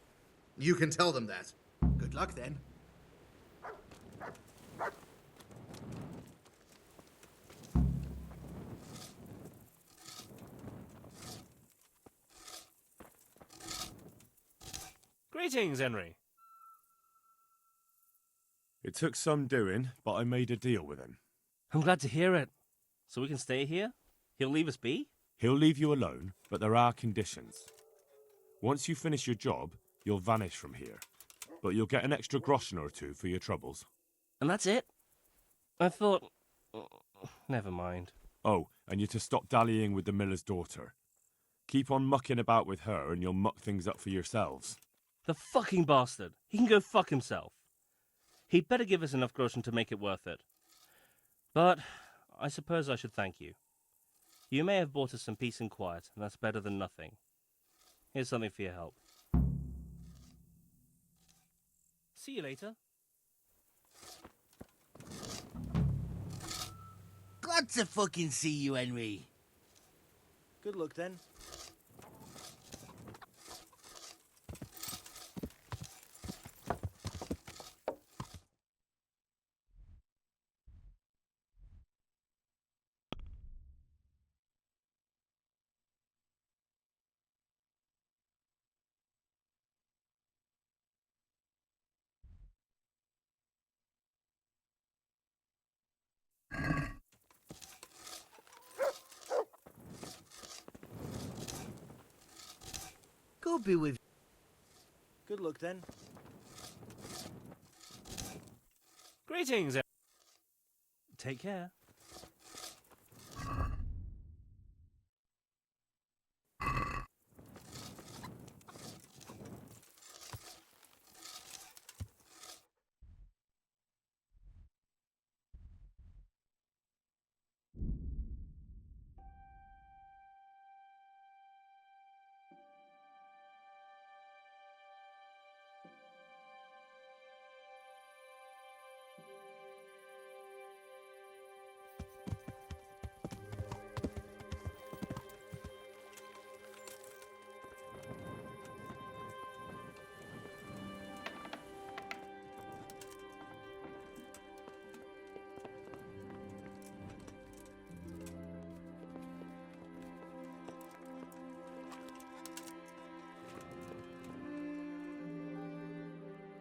You can tell them that. Good luck then. Greetings, Henry. It took some doing, but I made a deal with him. I'm glad to hear it. So we can stay here? He'll leave us be? He'll leave you alone, but there are conditions. Once you finish your job, you'll vanish from here. But you'll get an extra groschen or two for your troubles. And that's it? I thought... Never mind. Oh, and you're to stop dallying with the miller's daughter. Keep on mucking about with her and you'll muck things up for yourselves. The fucking bastard. He can go fuck himself. He'd better give us enough groschen to make it worth it. But I suppose I should thank you. You may have bought us some peace and quiet, and that's better than nothing. Here's something for your help. See you later. Glad to fucking see you, Henry. Good luck then. God be with you. Good luck then. Greetings. Take care.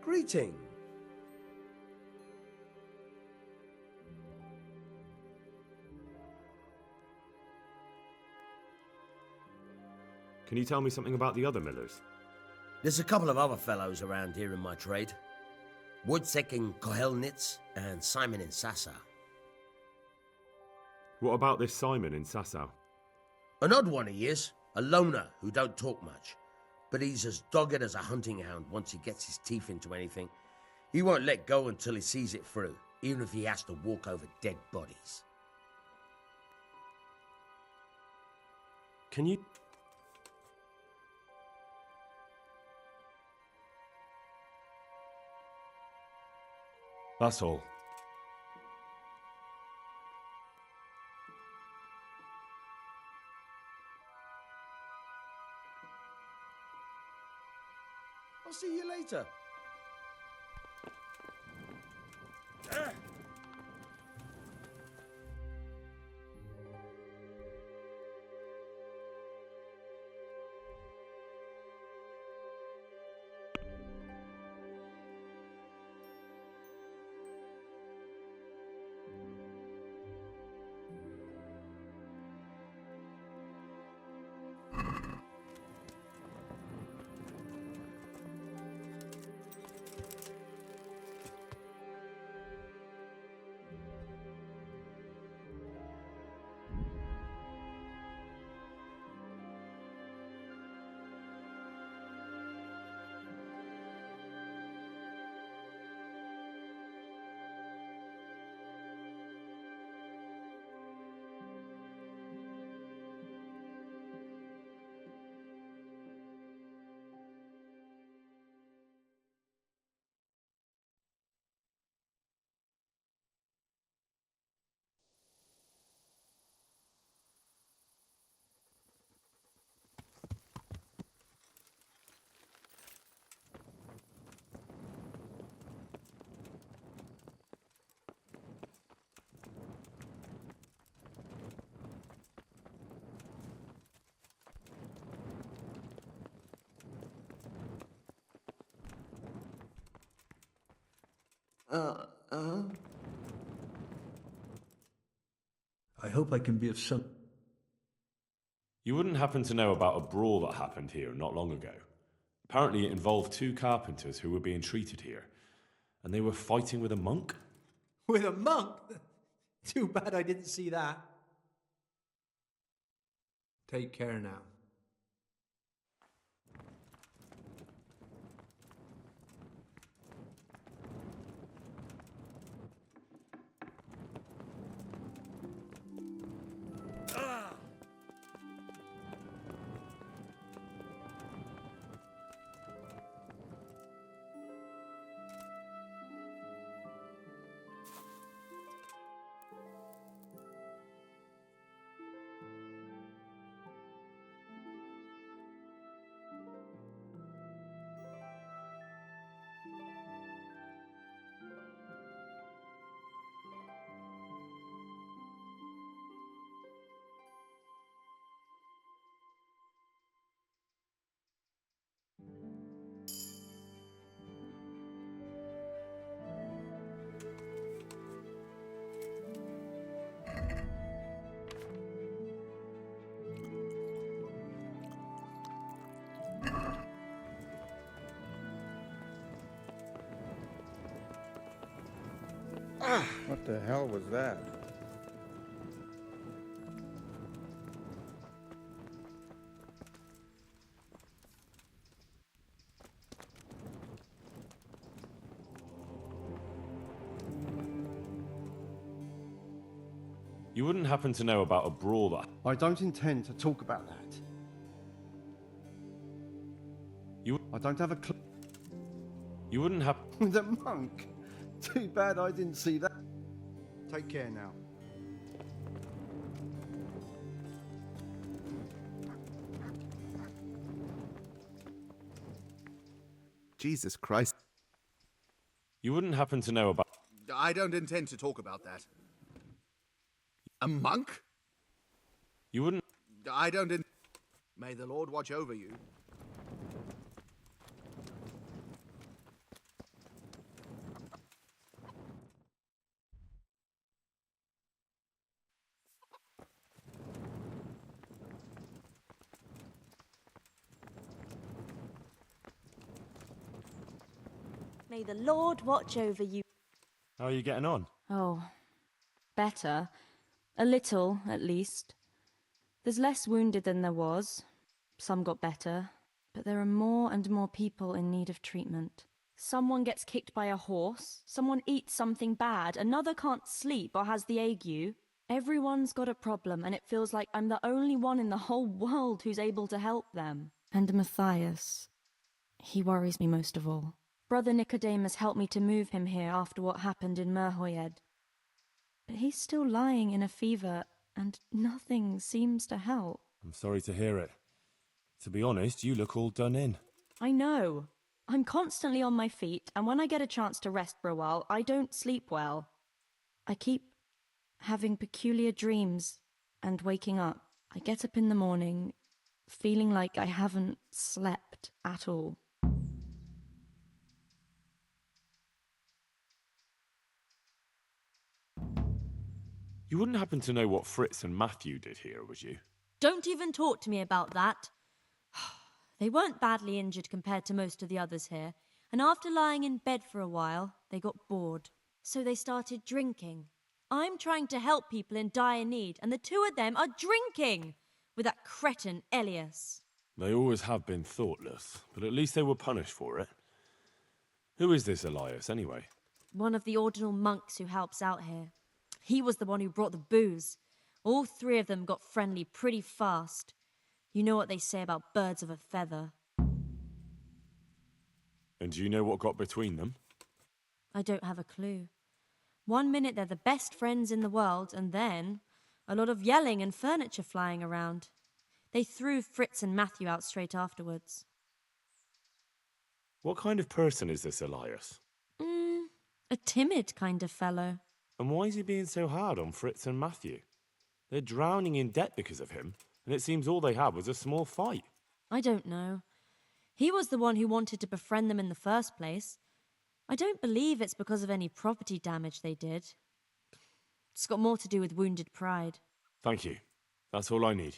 Greeting. Can you tell me something about the other millers? There's a couple of other fellows around here in my trade. Woodsek in Kohelnitz and Simon in Sasau. What about this Simon in Sasau? An odd one he is, a loner who don't talk much. But he's as dogged as a hunting hound once he gets his teeth into anything. He won't let go until he sees it through, even if he has to walk over dead bodies. Can you... That's all. I'll see you later. I hope I can be of some... You wouldn't happen to know about a brawl that happened here not long ago? Apparently it involved two carpenters who were being treated here, and they were fighting with a monk? With a monk? Too bad I didn't see that. Take care now. What the hell was that? You wouldn't happen to know about a brawler? I don't intend to talk about that. I don't have a clue. You wouldn't have... The monk? Too bad I didn't see that. Take care now. Jesus Christ. You wouldn't happen to know about... I don't intend to talk about that. A monk? You wouldn't... I don't in... May the Lord watch over you. May the Lord watch over you. How are you getting on? Oh, better. A little, at least. There's less wounded than there was. Some got better. But there are more and more people in need of treatment. Someone gets kicked by a horse. Someone eats something bad. Another can't sleep or has the ague. Everyone's got a problem, and it feels like I'm the only one in the whole world who's able to help them. And Matthias. He worries me most of all. Brother Nicodemus helped me to move him here after what happened in Merhoyed. But he's still lying in a fever, and nothing seems to help. I'm sorry to hear it. To be honest, you look all done in. I know. I'm constantly on my feet, and when I get a chance to rest for a while, I don't sleep well. I keep having peculiar dreams and waking up. I get up in the morning feeling like I haven't slept at all. You wouldn't happen to know what Fritz and Matthew did here, would you? Don't even talk to me about that. They weren't badly injured compared to most of the others here, and after lying in bed for a while, they got bored. So they started drinking. I'm trying to help people in dire need, and the two of them are drinking with that cretin Elias. They always have been thoughtless, but at least they were punished for it. Who is this Elias, anyway? One of the ordinal monks who helps out here. He was the one who brought the booze. All three of them got friendly pretty fast. You know what they say about birds of a feather. And do you know what got between them? I don't have a clue. 1 minute they're the best friends in the world, and then a lot of yelling and furniture flying around. They threw Fritz and Matthew out straight afterwards. What kind of person is this Elias? A timid kind of fellow. And why is he being so hard on Fritz and Matthew? They're drowning in debt because of him, and it seems all they had was a small fight. I don't know. He was the one who wanted to befriend them in the first place. I don't believe it's because of any property damage they did. It's got more to do with wounded pride. Thank you. That's all I need.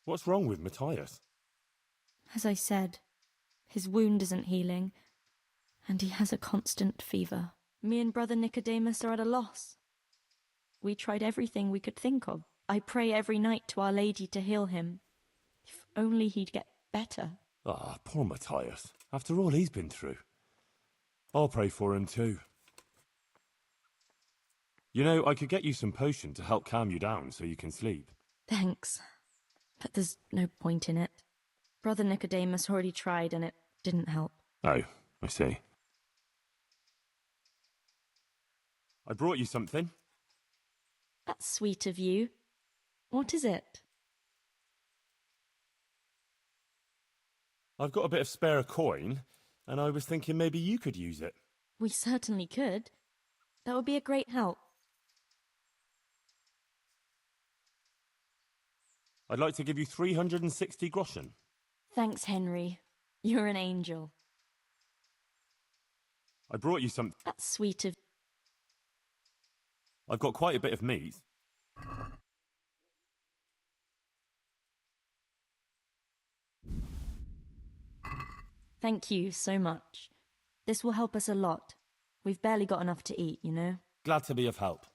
What's wrong with Matthias? As I said, his wound isn't healing, and he has a constant fever. Me and Brother Nicodemus are at a loss. We tried everything we could think of. I pray every night to Our Lady to heal him. If only he'd get better. Ah, poor Matthias. After all he's been through. I'll pray for him too. You know, I could get you some potion to help calm you down so you can sleep. Thanks. But there's no point in it. Brother Nicodemus already tried and it didn't help. Oh, I see. I brought you something. That's sweet of you. What is it? I've got a bit of spare coin, and I was thinking maybe you could use it. We certainly could. That would be a great help. I'd like to give you 360 groschen. Thanks, Henry. You're an angel. I brought you some... That's sweet of... I've got quite a bit of meat. Thank you so much. This will help us a lot. We've barely got enough to eat, you know? Glad to be of help.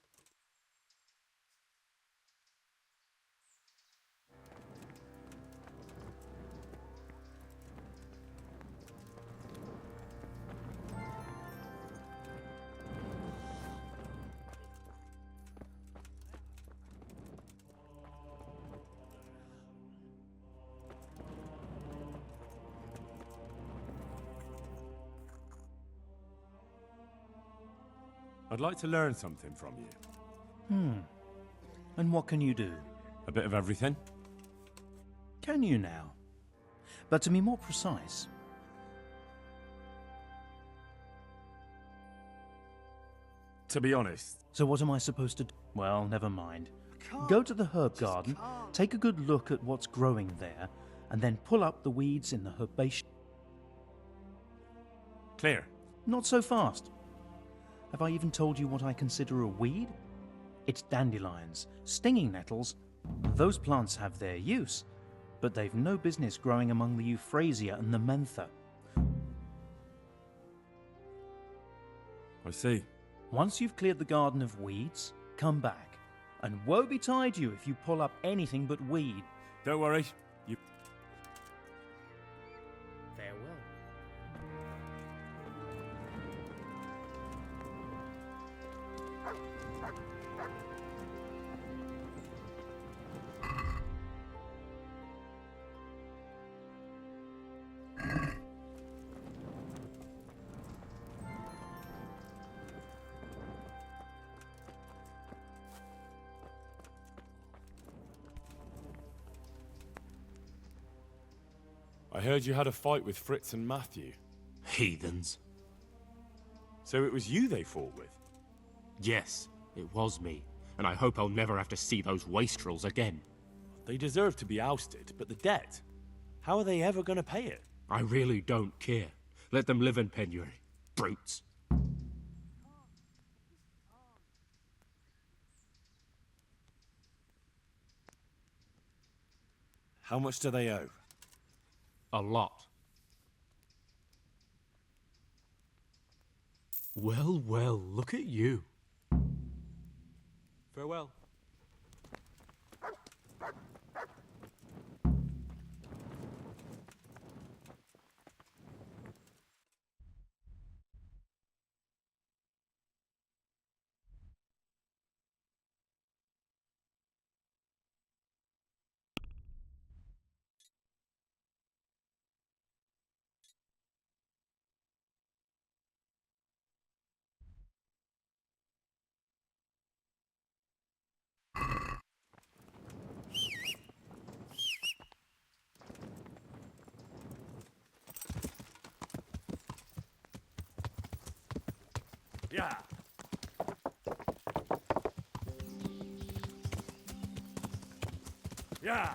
I'd like to learn something from you. And what can you do? A bit of everything. Can you now? But to be more precise, To be honest, so what am I supposed to do? Well, never mind. Go to the herb garden, take a good look at what's growing there, and then pull up the weeds in the herbation. clear. Not so fast. Have I even told you what I consider a weed? It's dandelions, stinging nettles. Those plants have their use, but they've no business growing among the euphrasia and the mentha. I see. Once you've cleared the garden of weeds, come back. And woe betide you if you pull up anything but weed. Don't worry. You... Farewell. I heard you had a fight with Fritz and Matthew. Heathens. So it was you they fought with? Yes, it was me. And I hope I'll never have to see those wastrels again. They deserve to be ousted, but the debt? How are they ever going to pay it? I really don't care. Let them live in penury. Brutes. How much do they owe? A lot. Well, well, look at you. Farewell. Yeah. Yeah.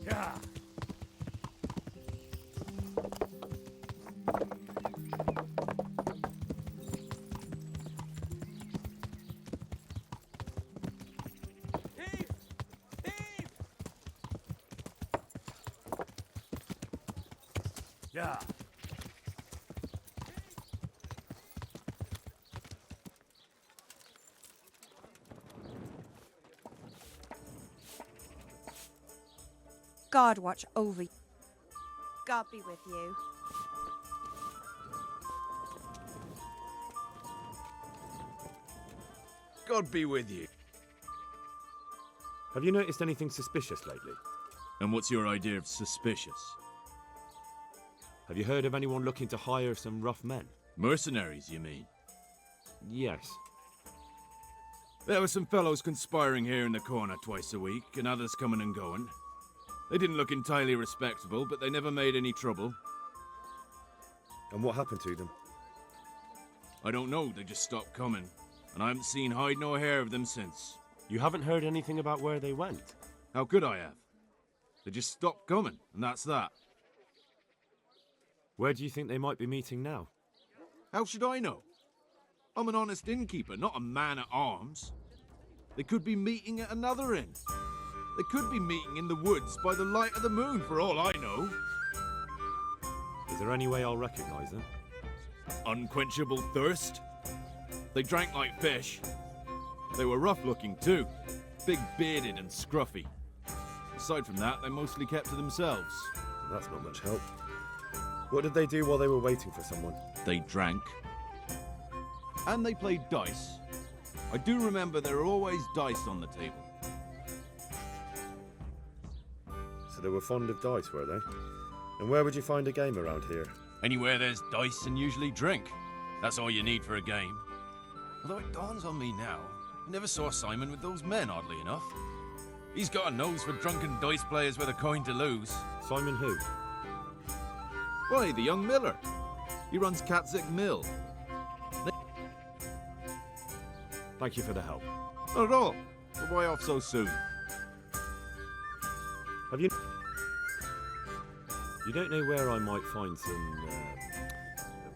Yeah. Yeah. God watch over you. God be with you. God be with you. Have you noticed anything suspicious lately? And what's your idea of suspicious? Have you heard of anyone looking to hire some rough men? Mercenaries, you mean? Yes. There were some fellows conspiring here in the corner twice a week, and others coming and going. They didn't look entirely respectable, but they never made any trouble. And what happened to them? I don't know, they just stopped coming. And I haven't seen hide nor hair of them since. You haven't heard anything about where they went? How could I have? They just stopped coming, and that's that. Where do you think they might be meeting now? How should I know? I'm an honest innkeeper, not a man at arms. They could be meeting at another inn. They could be meeting in the woods by the light of the moon, for all I know. Is there any way I'll recognize them? Unquenchable thirst. They drank like fish. They were rough-looking too. Big-bearded and scruffy. Aside from that, they mostly kept to themselves. That's not much help. What did they do while they were waiting for someone? They drank. And they played dice. I do remember there were always dice on the table. So they were fond of dice, were they? And where would you find a game around here? Anywhere there's dice and usually drink. That's all you need for a game. Although it dawns on me now, I never saw Simon with those men, oddly enough. He's got a nose for drunken dice players with a coin to lose. Simon who? Why, the young miller. He runs Catzick Mill. Thank you for the help. Not at all. But why off so soon? Have you... You don't know where I might find some,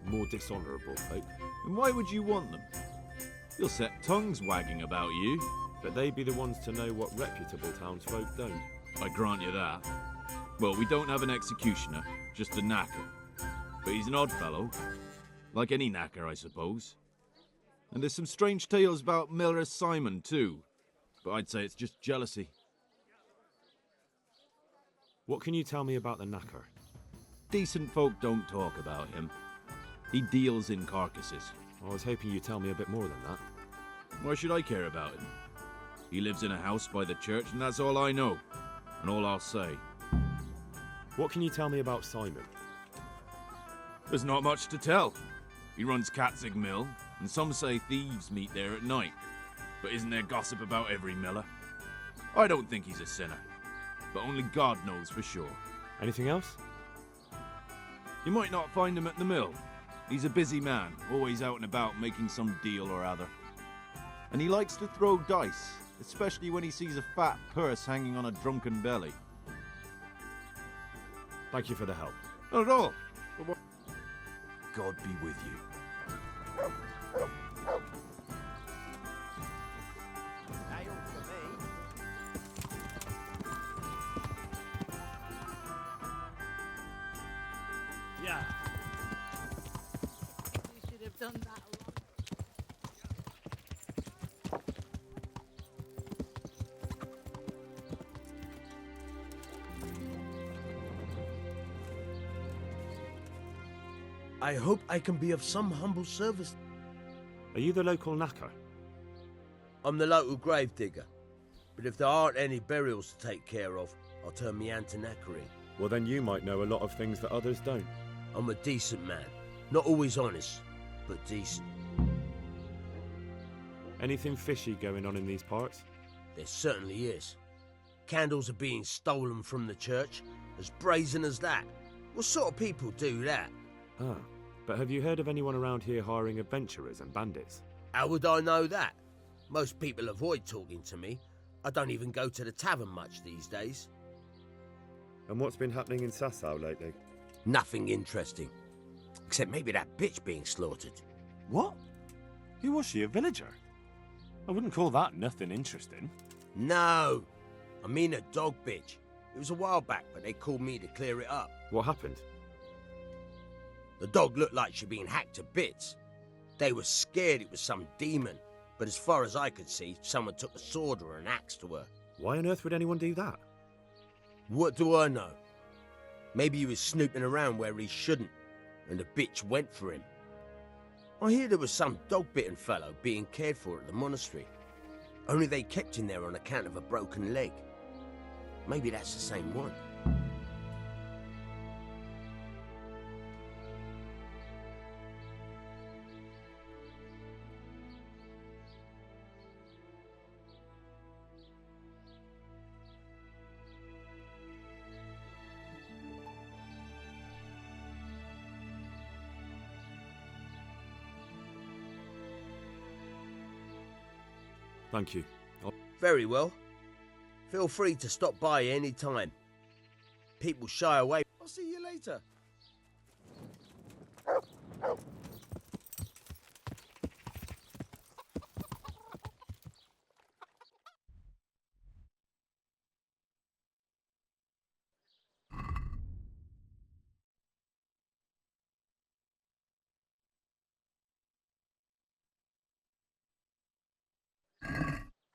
more dishonourable folk? And why would you want them? You'll set tongues wagging about you. But they'd be the ones to know what reputable townsfolk don't. I grant you that. Well, we don't have an executioner, just a knacker. But he's an odd fellow. Like any knacker, I suppose. And there's some strange tales about Miller Simon, too. But I'd say it's just jealousy. What can you tell me about the knacker? Decent folk don't talk about him. He deals in carcasses. I was hoping you'd tell me a bit more than that. Why should I care about him? He lives in a house by the church, and that's all I know. And all I'll say. What can you tell me about Simon? There's not much to tell. He runs Catzick Mill, and some say thieves meet there at night. But isn't there gossip about every miller? I don't think he's a sinner. But only God knows for sure. Anything else? You might not find him at the mill. He's a busy man, always out and about making some deal or other. And he likes to throw dice, especially when he sees a fat purse hanging on a drunken belly. Thank you for the help. Not at all. God be with you. Yeah. You should have done that a lot. I hope I can be of some humble service. Are you the local knacker? I'm the local grave digger. But if there aren't any burials to take care of, I'll turn me hand to knackery. Well, then you might know a lot of things that others don't. I'm a decent man. Not always honest, but decent. Anything fishy going on in these parts? There certainly is. Candles are being stolen from the church, as brazen as that. What sort of people do that? Ah, but have you heard of anyone around here hiring adventurers and bandits? How would I know that? Most people avoid talking to me. I don't even go to the tavern much these days. And what's been happening in Sasau lately? Nothing interesting. Except maybe that bitch being slaughtered. What? Who was she, a villager? I wouldn't call that nothing interesting. No! I mean a dog bitch. It was a while back, but they called me to clear it up. What happened? The dog looked like she'd been hacked to bits. They were scared it was some demon, but as far as I could see, someone took a sword or an axe to her. Why on earth would anyone do that? What do I know? Maybe he was snooping around where he shouldn't, and the bitch went for him. I hear there was some dog-bitten fellow being cared for at the monastery. Only they kept him there on account of a broken leg. Maybe that's the same one. Thank you. Very well. Feel free to stop by any time. People shy away. I'll see you later.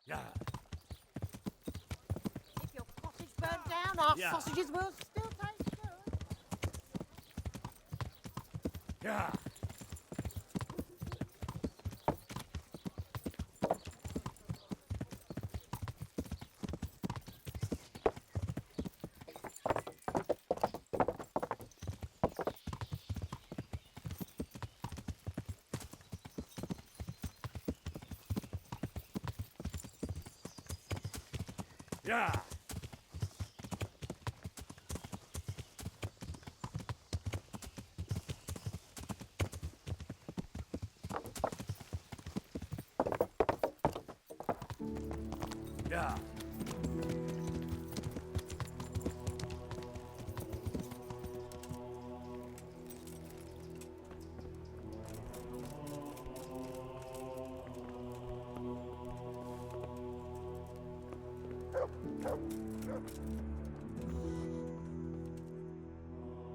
Yeah. If your cottage burnt down, our Yeah. sausages will still taste good. Yeah. Yeah. Yeah.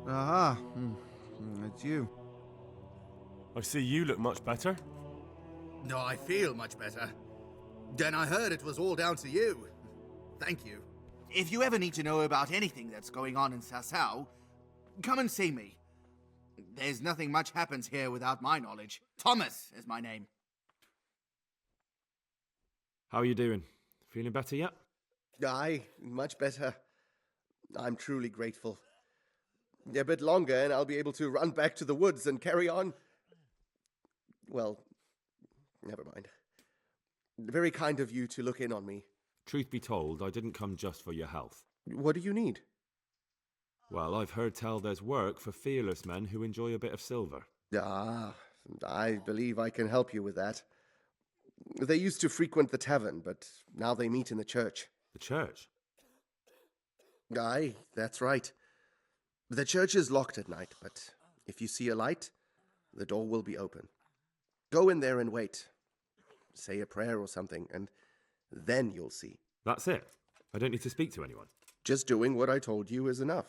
Aha, it's you. I see you look much better. No, I feel much better. Then I heard it was all down to you. Thank you. If you ever need to know about anything that's going on in Sasau, come and see me. There's nothing much happens here without my knowledge. Thomas is my name. How are you doing? Feeling better yet? Aye, much better. I'm truly grateful. A bit longer and I'll be able to run back to the woods and carry on. Well, never mind. Very kind of you to look in on me. Truth be told, I didn't come just for your health. What do you need? Well, I've heard tell there's work for fearless men who enjoy a bit of silver. Ah, I believe I can help you with that. They used to frequent the tavern, but now they meet in the church. The church? Aye, that's right. The church is locked at night, but if you see a light, the door will be open. Go in there and wait. Say a prayer or something, and then you'll see. That's it? I don't need to speak to anyone? Just doing what I told you is enough.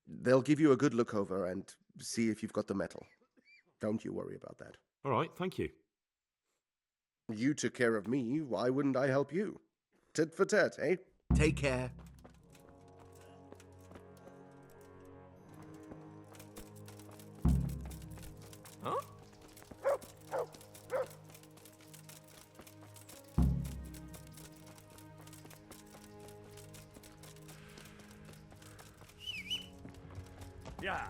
They'll give you a good look over and see if you've got the metal. Don't you worry about that. All right, thank you. You took care of me, why wouldn't I help you? Tit for tat, eh? Take care. Huh? Yeah.